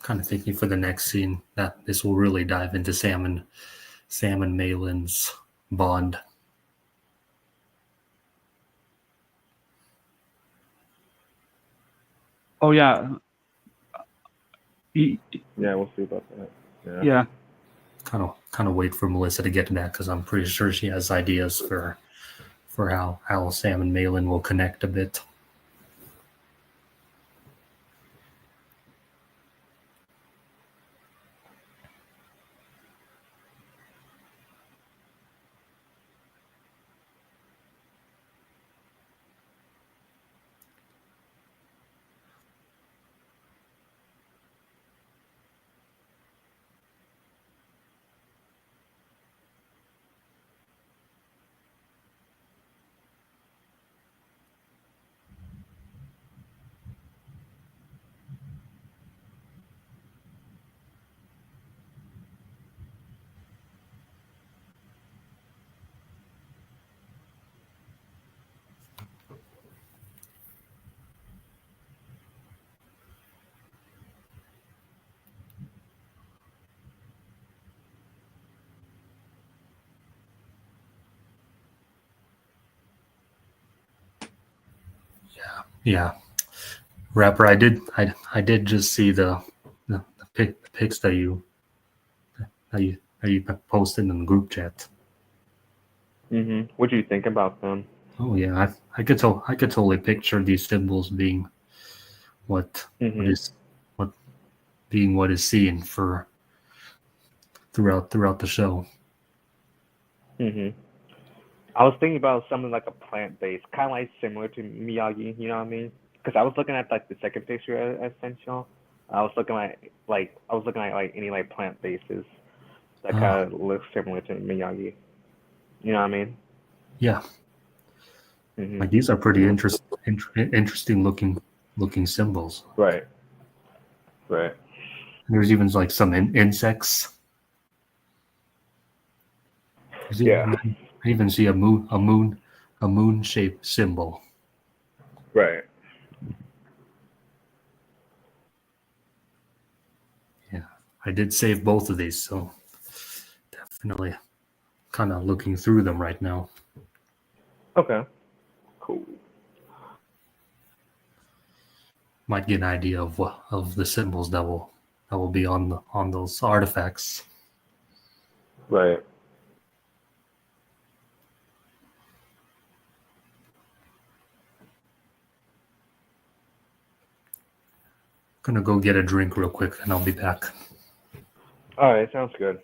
Kind of thinking for the next scene that this will really dive into Sam and Malin's bond. Oh yeah. Yeah, we'll see about that. Yeah. Kind of wait for Melissa to get to that because I'm pretty sure she has ideas for how Sam and Malin will connect a bit. Yeah. Rapper, I did just see the pics that you posted in the group chat. What do you think about them? Oh yeah, I could totally picture these symbols being what is seen for throughout the show. I was thinking about something like a plant-based, kind of like similar to Miyagi. You know what I mean? Because I was looking at like the second picture I sent y'all. I was looking at like any like plant bases that kind of look similar to Miyagi. You know what I mean? Yeah. Like these are pretty interesting looking symbols. Right. Right. There's even like some insects. Yeah. I even see a moon shaped symbol. Right. Yeah, I did save both of these, so definitely kind of looking through them right now. Okay. Cool. might get an idea of the symbols that will be on those artifacts. Right. Gonna go get a drink real quick, and I'll be back. All right, sounds good.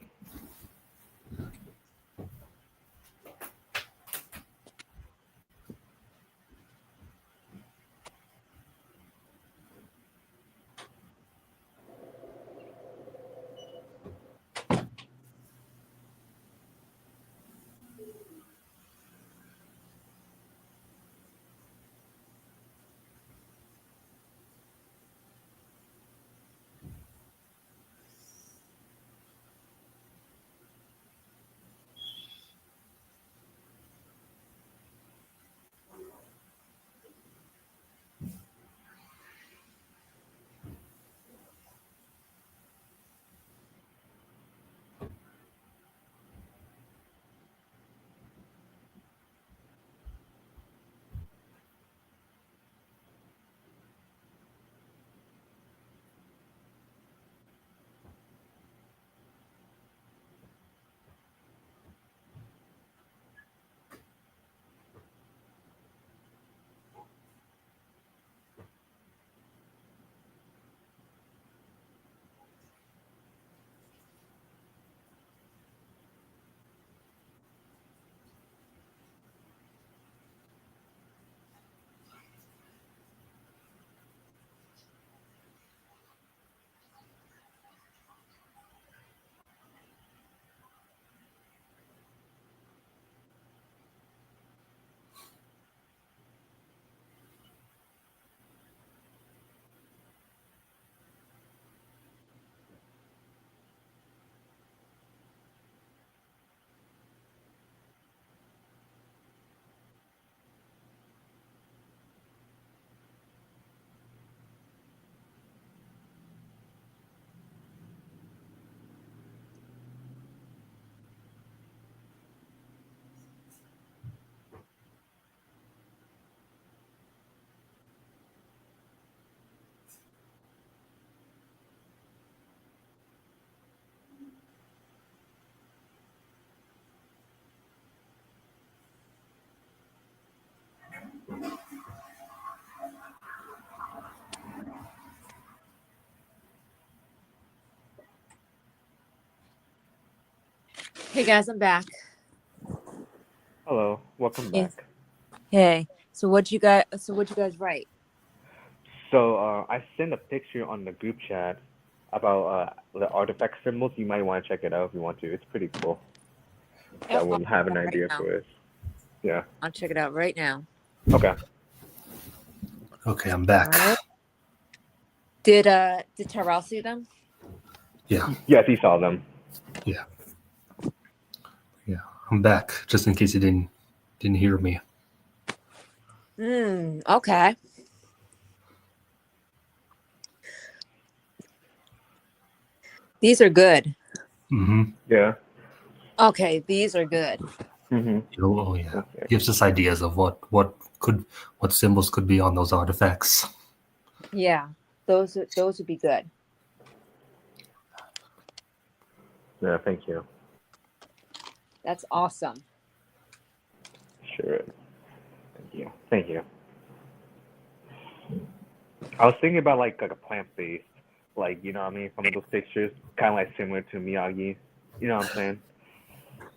Hey guys, I'm back. Hello, welcome Yes. back. Hey. So what'd you guys write? So I sent a picture on the group chat about the artifact symbols. You might want to check it out if you want to. It's pretty cool. That I'll would have an check it out idea right now. for it. Yeah. I'll check it out right now. Okay. Okay, I'm back. All right. Did Tyrell see them? Yeah, Yes, he saw them. I'm back. Just in case you didn't hear me. Okay. These are good. Mm-hmm. Yeah. Okay, these are good. Mhm. Oh yeah. Okay. Gives us ideas of what symbols could be on those artifacts. Yeah. Those would be good. Yeah. Thank you. That's awesome. Sure. Thank you. Thank you. I was thinking about like a plant based, like you know what I mean, some of those pictures, kind of like similar to Miyagi. You know what I'm saying?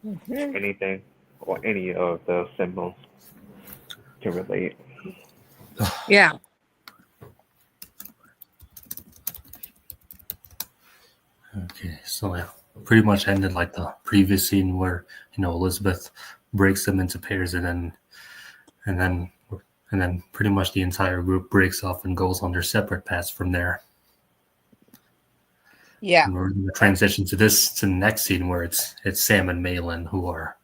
Mhm. Anything or any of those symbols can relate. Yeah. Okay, so yeah, pretty much ended like the previous scene where Elizabeth breaks them into pairs, and then pretty much the entire group breaks off and goes on their separate paths from there. Yeah. And we're going to transition to the next scene where it's Sam and Malin who are,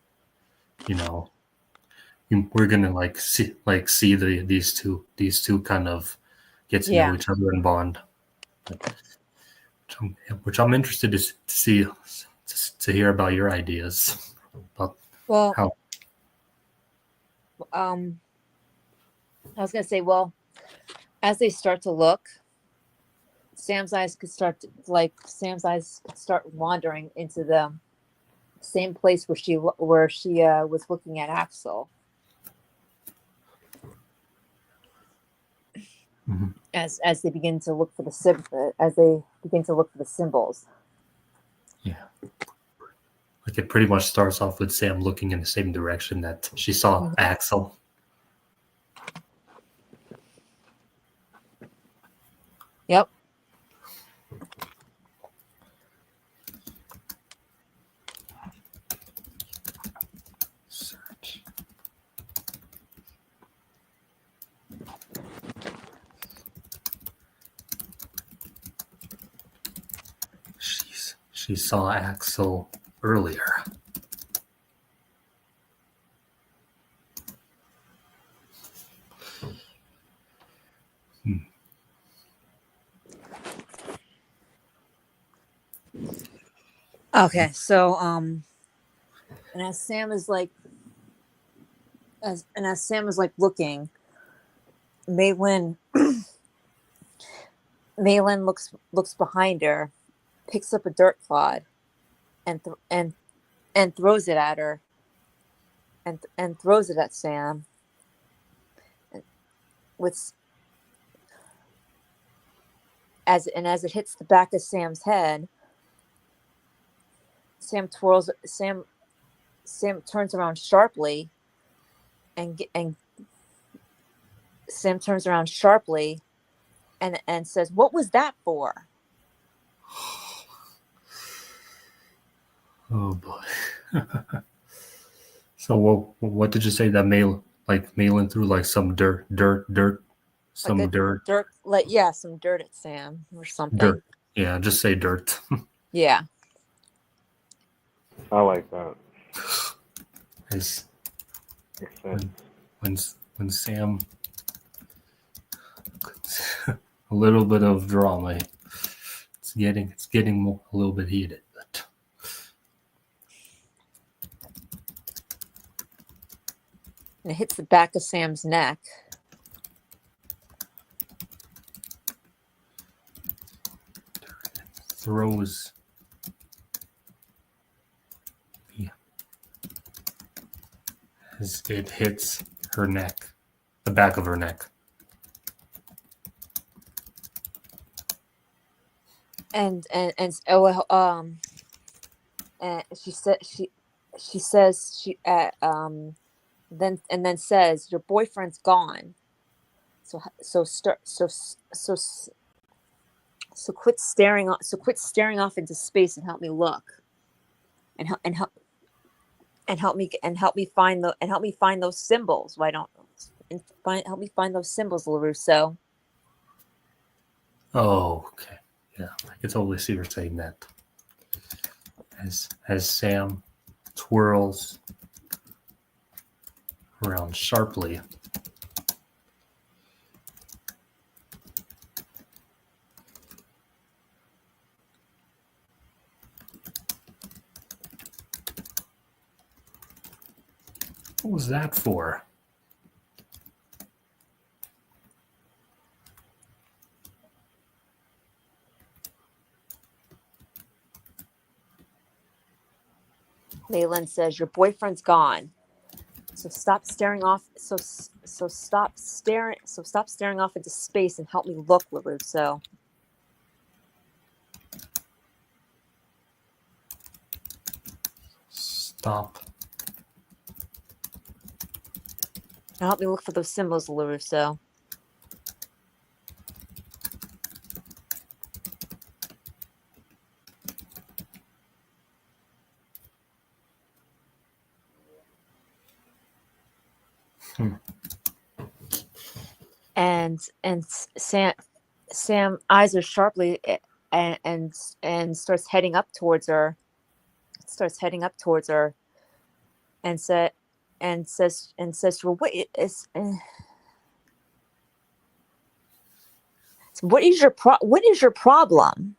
we're gonna see these two kind of get to know each other and bond. Which I'm interested to see to hear about your ideas about how. I was gonna say, well, As they start to look, Sam's eyes could start wandering into the same place where she was looking at Axel. Mm-hmm. As they begin to look for the symbols. Yeah. Like it pretty much starts off with Sam looking in the same direction that she saw Axel. Yep. Search. She saw Axel earlier. Okay, so and as Sam is like looking, Maylin looks behind her, picks up a dirt clod, and throws it at her, and throws it at Sam. As it hits the back of Sam's head, Sam turns around sharply, and Sam turns around sharply, and says, "What was that for?" Oh boy. So what did you say that Malin threw like some dirt, some like dirt, some dirt at Sam or something. Dirt. Yeah, just say dirt. Yeah. I like that. As Makes sense. when Sam a little bit of drama. It's getting a little bit heated, but And it hits the back of Sam's neck. throws. Yeah. As it hits her neck, the back of her neck. And she says then says, "Your boyfriend's gone. So quit staring off into space and help me look. And help me find those symbols. Help me find those symbols, LaRusso." Oh, okay. Yeah, I can totally see her saying that. As Sam twirls around sharply. What was that for? Malin says, "Your boyfriend's gone. So stop staring off. So stop staring off into space and help me look, LaRusso." Stop. And help me look for those symbols, LaRusso. And Sam eyes her sharply and starts heading up towards her. And says to her, what is your problem?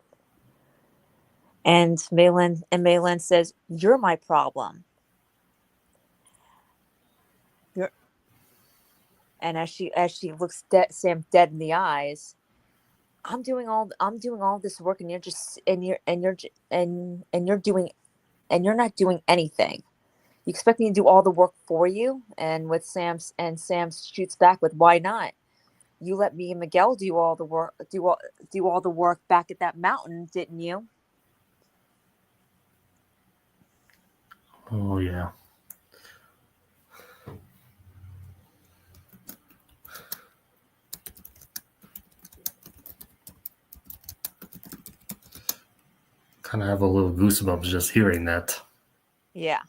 And Malin says, "You're my problem." And as she looks Sam dead in the eyes, I'm doing all this work, and you're just and you're not doing anything. You expect me to do all the work for you? And Sam shoots back with, why not? You let me and Miguel do all the work, do all the work back at that mountain, didn't you? Oh yeah. Kind of have a little goosebumps just hearing that. Yeah.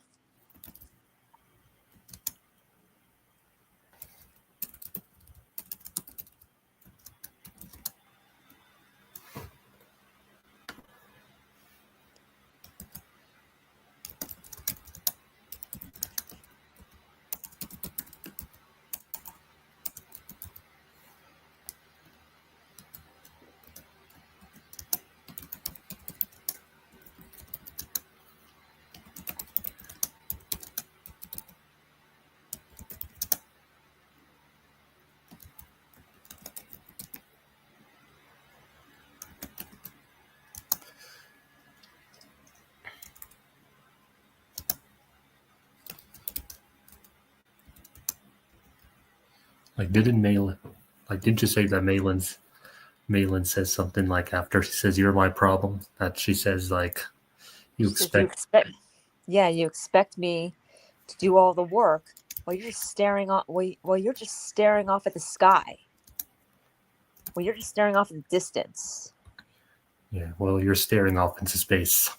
Like, didn't you say that Malin says something like after she says you're my problem, that she says like you She says, expect you expect me to do all the work while you're just staring you're just staring off at the sky. Well, you're just staring off at the distance. yeah, well, you're staring off into space.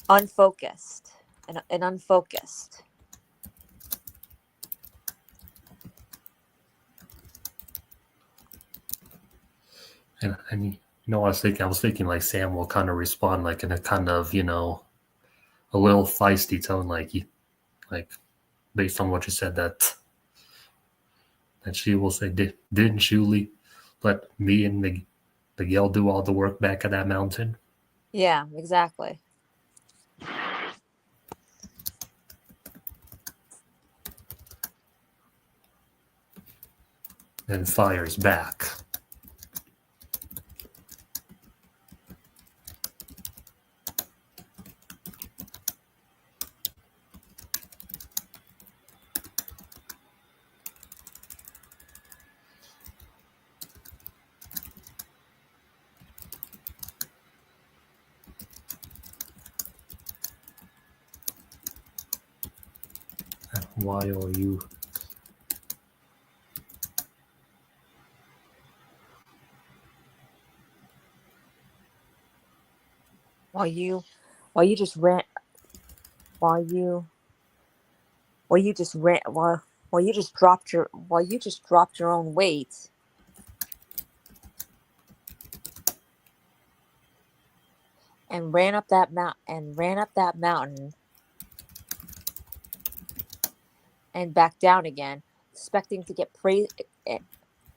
Unfocused and unfocused. And you know, I was thinking like Sam will kind of respond like in a kind of, you know, a little feisty tone, like based on what you said, that she will say, didn't you let me and Miguel do all the work back at that mountain? Yeah, exactly. And fires back. Why are you? While you just ran while you just ran while you just dropped your own weight and ran up that mountain and back down again, expecting to get praised.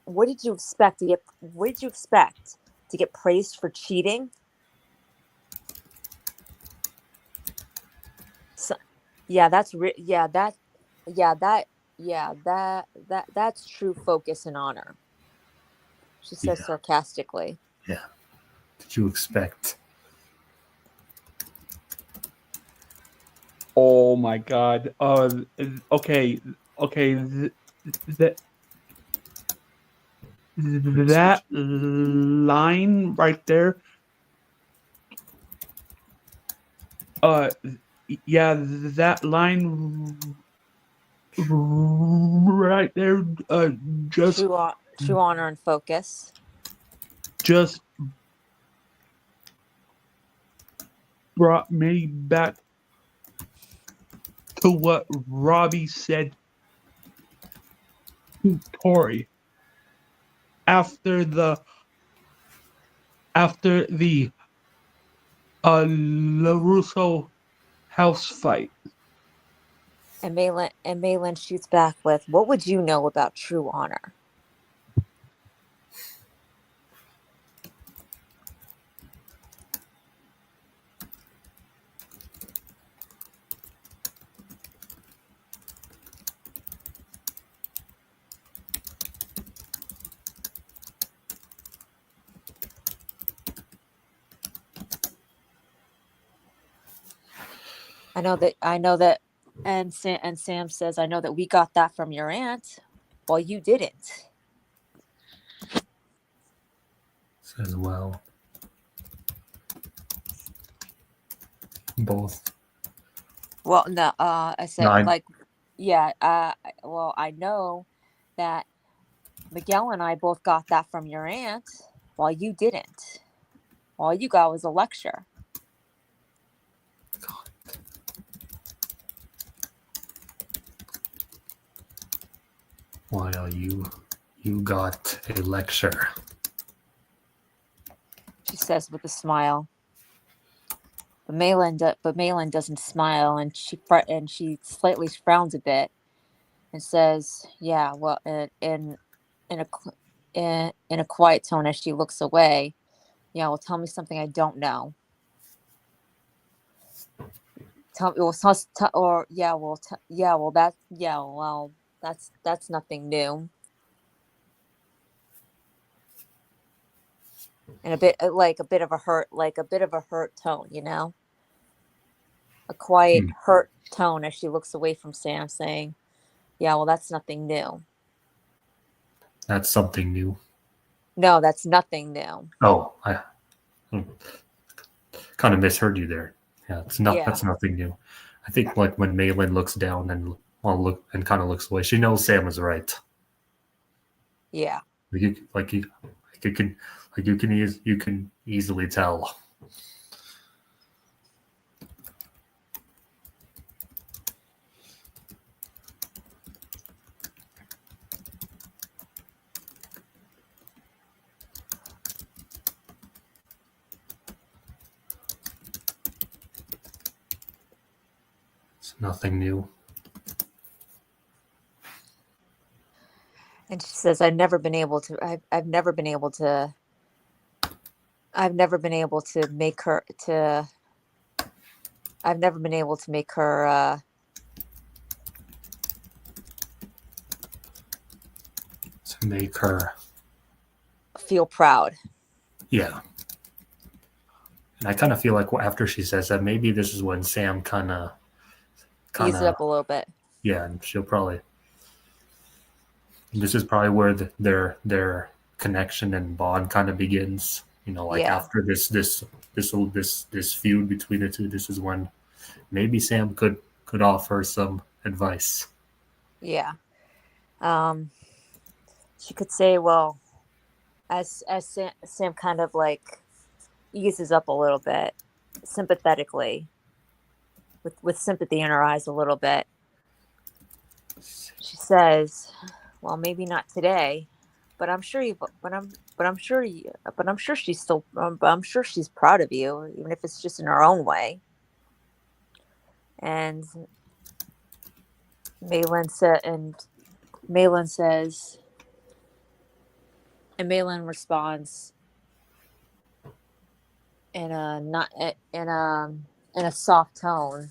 What did you expect to get? What did you expect to get praised for cheating? So, yeah, that's true focus and honor. She says Yeah. sarcastically. Yeah. Did you expect? Oh my God. Okay. That line right there. Yeah, that line right there. Just True honor and focus. just brought me back to what Robbie said to Tori after the LaRusso house fight. And Malin shoots back with, "What would you know about true honor?" I know that, and Sam says, I know that we got that from your aunt, while you didn't. Says, well, both. Well, no, I said, No, like, yeah, well, I know that Miguel and I both got that from your aunt, while you didn't. All you got was a lecture. while you got a lecture. She says with a smile. But Malin doesn't smile, and she slightly frowns a bit, and says, "Yeah, well," in a quiet tone as she looks away. "Yeah, well, tell me something I don't know. Tell me, or yeah, well, that's nothing new." And a bit like a bit of a hurt tone, a quiet hurt tone as she looks away from Sam, saying, "Yeah, well, that's nothing new." That's something new. No, that's nothing new. Oh, I kind of misheard you there. Yeah, Yeah. That's nothing new. I think like when Malin looks down and kind of looks away, she knows Sam is right. Yeah. You can easily tell. It's nothing new. And she says, I've never been able to make her To make her feel proud. Yeah. And I kind of feel like after she says that, maybe this is when Sam kind of ease it up a little bit. Yeah, and she'll probably. This is probably where their connection and bond kind of begins. After this feud between the two, this is when maybe Sam could offer some advice. Yeah. She could say, well, as Sam kind of like eases up a little bit, sympathetically, with sympathy in her eyes a little bit. She says, "Well, maybe not today, but I'm sure she's proud of you, even if it's just in her own way." And Malin responds in a soft tone,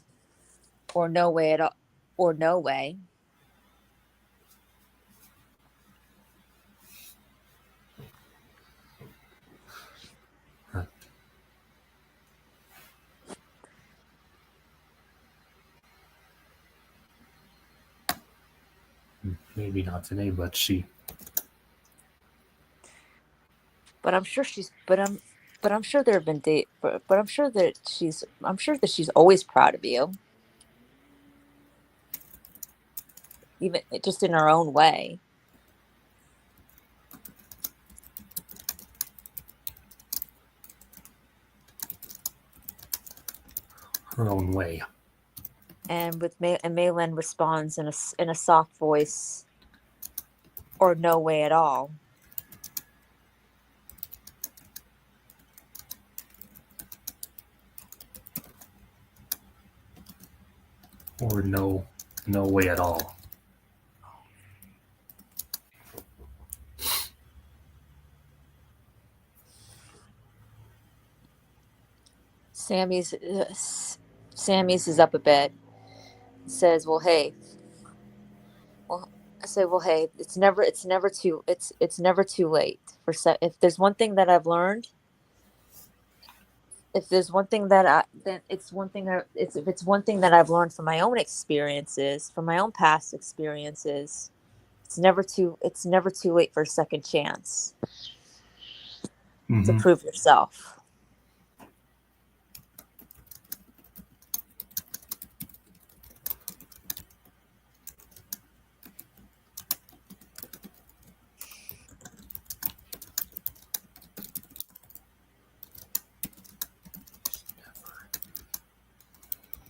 or no way at all, or no way. Maybe not today, but she. But I'm sure she's. But I'm sure there have been days. But I'm sure that she's always proud of you, even just in her own way. Her own way. And Malin responds in a soft voice, or no way at all. Or no way at all. Sammy's is up a bit. Says, "Well, hey." Well, I say, "Well, hey, it's never too late for if there's one thing that I've learned if there's one thing that if it's one thing that I've learned from my own experiences, from my own past experiences, it's never too late for a second chance to prove yourself.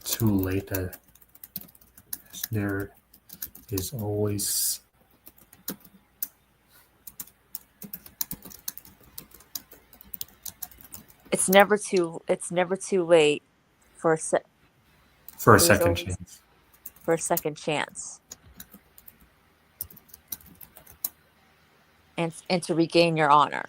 Too late. There is always It's never too late for a second chance. For a second chance. And to regain your honor.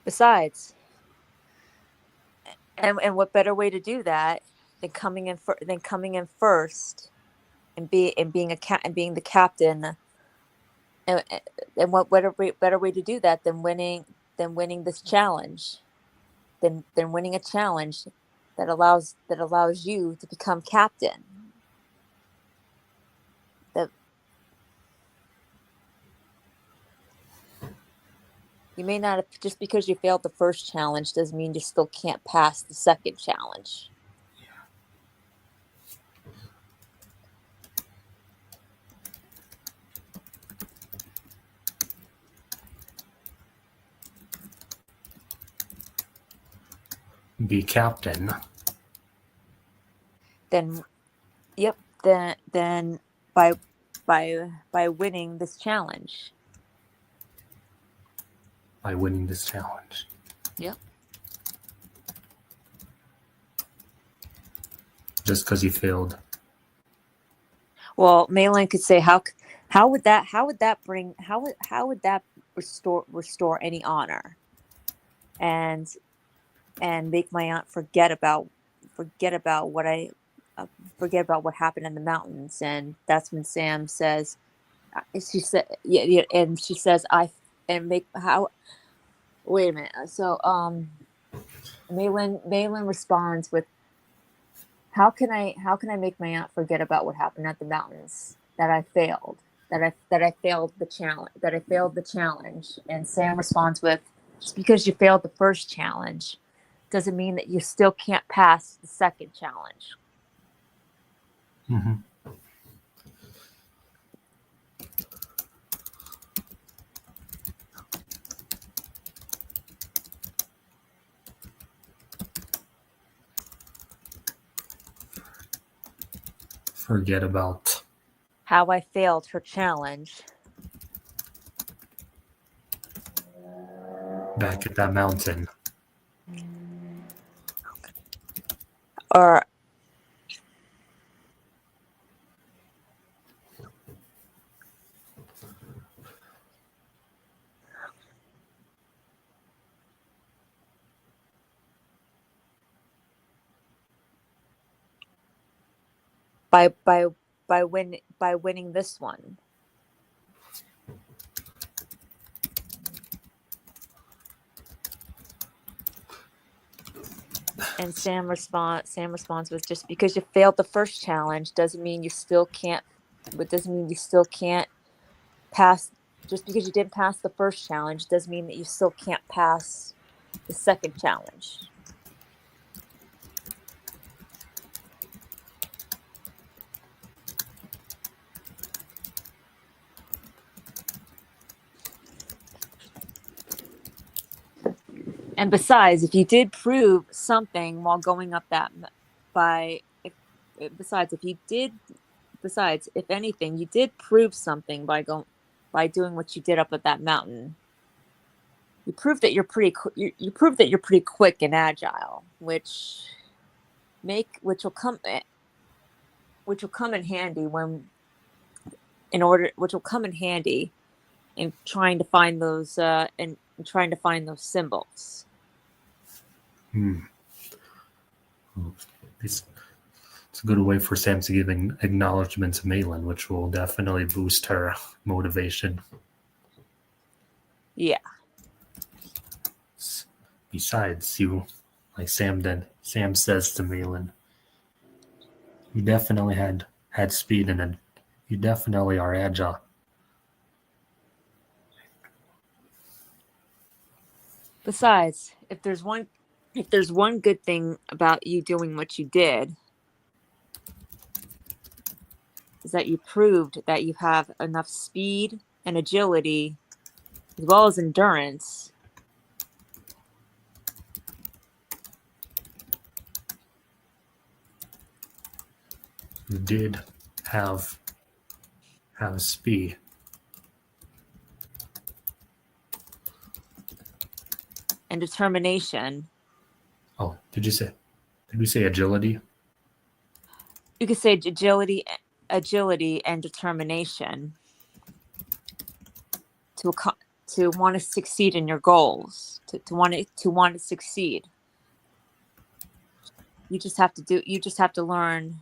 Besides, and what better way to do that than coming in first and being the captain, and what better way to do that than winning this challenge, than winning a challenge that allows you to become captain. That you may not have, just because you failed the first challenge doesn't mean you still can't pass the second challenge. Be captain. Then by winning this challenge. By winning this challenge. Yep. Just because you failed. Well, Malin could say, how would that restore any honor, and make my aunt forget about what happened in the mountains. And that's when Sam says, she said, and she says, wait a minute. So Malin responds with, how can I make my aunt forget about what happened at the mountains? That I failed the challenge. And Sam responds with, just because you failed the first challenge doesn't mean that you still can't pass the second challenge. Mm-hmm. Forget about how I failed her challenge. Back at that mountain. Or by winning this one. And Sam responds with, just because you failed the first challenge doesn't mean you still can't pass. Just because you didn't pass the first challenge doesn't mean that you still can't pass the second challenge. And besides, if you did prove something while going up that if anything, you did prove something by doing what you did up at that mountain. You proved that you're pretty quick and agile, which will come in handy in trying to find those symbols. It's a good way for Sam to give acknowledgement to Malin, which will definitely boost her motivation. Yeah. Besides, like Sam says to Malin, you definitely had speed and then you definitely are agile. Besides, if there's one good thing about you doing what you did, is that you proved that you have enough speed and agility as well as endurance You did have speed. and determination. Oh, did we say agility? You could say agility and determination to want to succeed in your goals, to want to succeed. You just have to learn.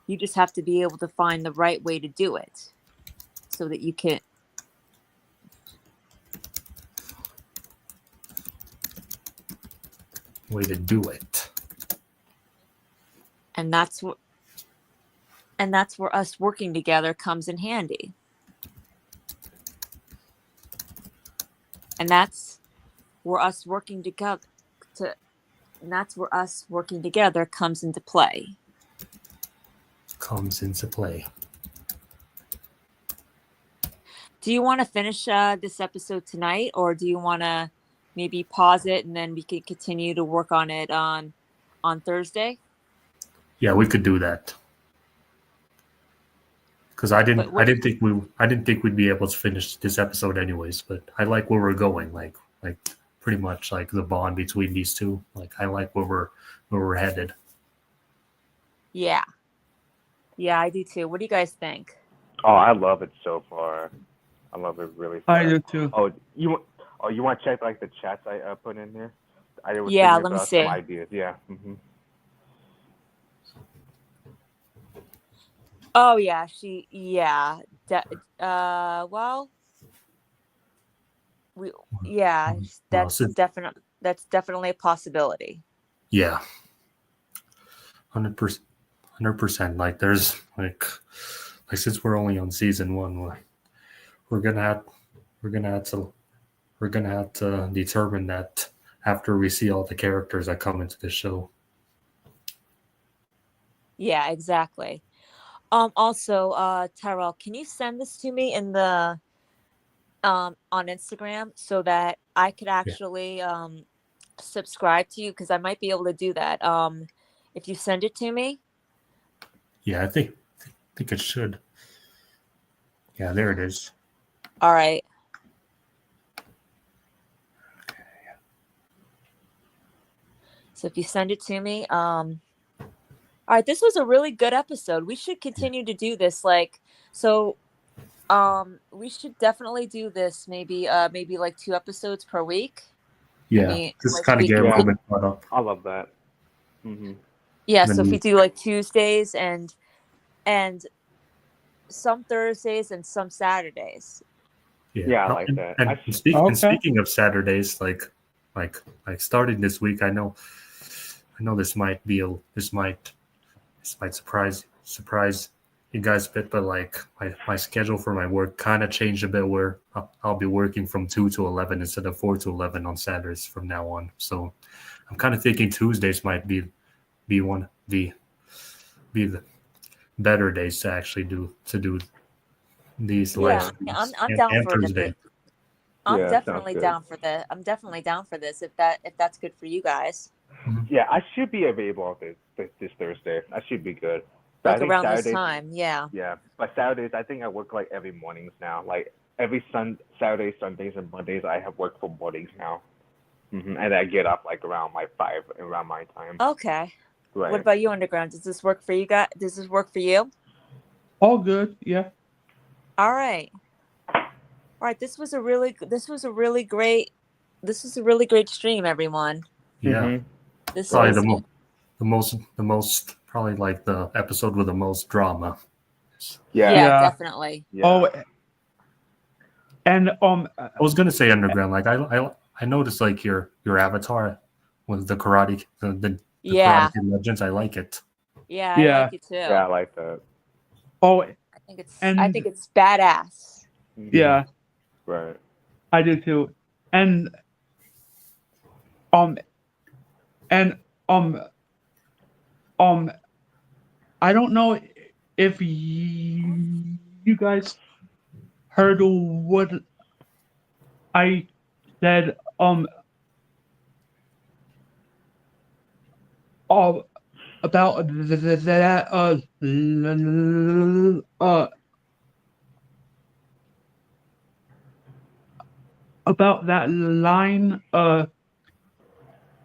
You just have to be able to find the right way to do it so that you can. Way to do it. And that's where us working together comes in handy. And that's where us working together comes into play. Comes into play. Do you want to finish this episode tonight, or do you want to maybe pause it and then we can continue to work on it on Thursday? Yeah, we could do that. Because I didn't think we'd be able to finish this episode anyways. But I like where we're going. Like pretty much like the bond between these two. Like I like where we're headed. Yeah, I do too. What do you guys think? Oh, I love it so far. I love it really far. I do too. Oh, you want to check like the chats I put in here? I was Yeah, thinking let me about see. some ideas. Yeah. Mm-hmm. Oh yeah, well, that's definitely a possibility. Yeah. 100%. Like there's like since we're only on season 1, we're gonna have to determine that after we see all the characters that come into the show. Yeah, exactly. Also, Tyrell, can you send this to me in the on Instagram so that I could actually subscribe to you, because I might be able to do that. If you send it to me. Yeah, I think it should. Yeah, there it is. All right. So if you send it to me, all right, this was a really good episode. We should continue to do this. We should definitely do this. Maybe like 2 episodes per week. Yeah, just kind of get a little bit caught up. I love that. Mm-hmm. Yeah, so if you do like Tuesdays and some Thursdays and some Saturdays. Yeah, I like that. And speaking of Saturdays, like starting this week, I know this might surprise you guys a bit, but like my schedule for my work kind of changed a bit, where I'll be working from 2 to 11 instead of 4 to 11 on Saturdays from now on. So I'm kind of thinking Tuesdays might be the better days to actually do these live streams. I'm down for Thursday. I'm definitely down for this. I'm definitely down for this if that's good for you guys. Yeah, I should be available this Thursday. I should be good. Like around Saturdays, this time, yeah. Yeah, but Saturdays, I think I work like every mornings now. Like every Saturdays, Sundays, and Mondays, I have work for mornings now. Mm-hmm. And I get up like around 5 around my time. Okay. Right. What about you, Underground? Does this work for you guys? Does this work for you? All good. Yeah. All right. This was a really great stream, everyone. Yeah. Mm-hmm. This probably was the most probably like the episode with the most drama. Yeah, Yeah. definitely. Yeah. Oh, and I was gonna say underground. Like I noticed like your avatar was the karate the Yeah, Karate Kid Legends. I like it. yeah, I Yeah. like it too. Yeah, I like that. oh, I think it's And- badass. yeah, Right. I do too. And um and I don't know if you guys heard what I said about that about that line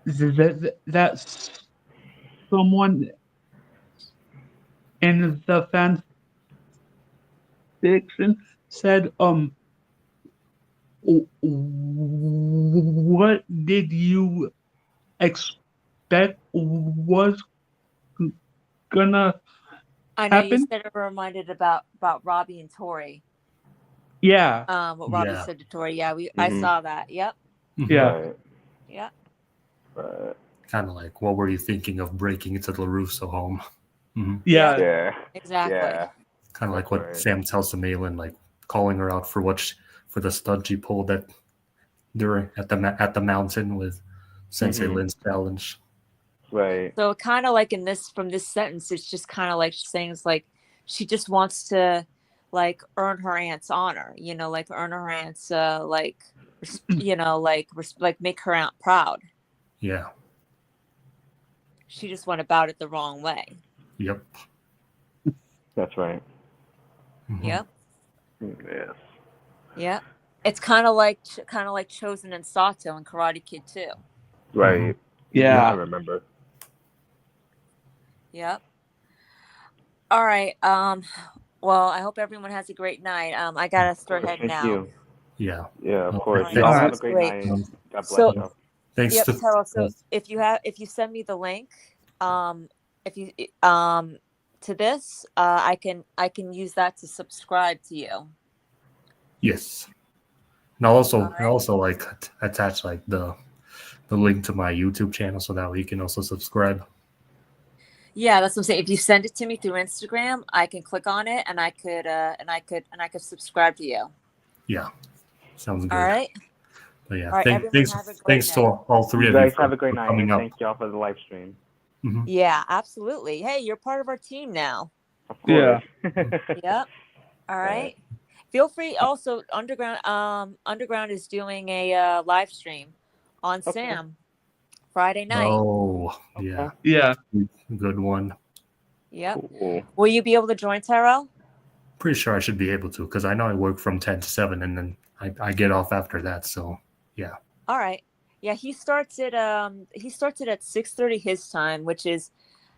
that someone in the fan fiction said what did you expect was gonna I know you happen? said it reminded about Robbie and Tori. Yeah, What Robbie Yeah. said to Tori. Yeah, I Mhm. saw that. Yep. yeah, Right. Yep. Right. Kind of like, what were you thinking of breaking into the LaRusso home? yeah, Yeah. Exactly. Yeah. Kind of like what Right. Sam tells to Malin, like calling her out for for the stud she pulled at the mountain with Sensei Mhm. Lin's challenge. Right. So kind of like from this sentence, it's just kind of like saying it's like she just wants to like earn her aunt's honor, like earn her aunt's like like make her aunt proud. Yeah. She just went about it the wrong way. Yep. That's right. Mhm. Yep. Yes. Yep. It's kind of like Chosen and Sato and Karate Kid too. Right. Yeah. I remember. Yep. All right. Well, I hope everyone has a great night. I gotta start heading Thank out. you. Yeah. Yeah, of Okay, course. thanks. Y'all have a That's great great. night. God bless So- y'all. Thanks Yep, to Terrell. So if you send me the link, if you to this, I can use that to subscribe to you. yes. And I'll also All right. like attach like the link to my YouTube channel so that way you can also subscribe. Yeah, that's what I'm saying. If you send it to me through Instagram, I can click on it and I could subscribe to you. Yeah. Sounds good. All right. But yeah, All right, everyone thanks have a great thanks to night. all three You of you guys for have a great night, coming and up. thank y'all for the live stream. Mhm. Yeah, absolutely. Hey, you're part of our team now. Of Yeah. course. Yep. All right. Feel free. Also, Underground is doing a live stream on Okay. Sam Friday night. Oh, yeah. yeah. Good one. Yep. Cool. Will you be able to join, Tyrell? Pretty sure I should be able to because I know I work from 10 to 7 and then I get off after that. So, yeah. All right. Yeah, he starts at 6:30 his time, which is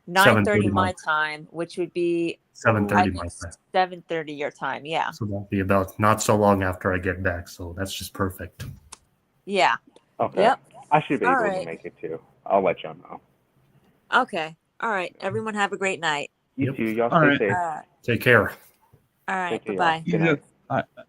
9:30 7:30 my time, which would be 7:30 my time. 7:30 your time. Yeah. So that'll be about not so long after I get back. So that's just perfect. Yeah. Okay. Yep. I should be All able to right. make it too. I'll let y'all know. Okay. All right. Everyone have a great night. You Yep. too. Y'all All stay right. safe. Take care. All right. Take care, Bye-bye. y'all. Good night. All right.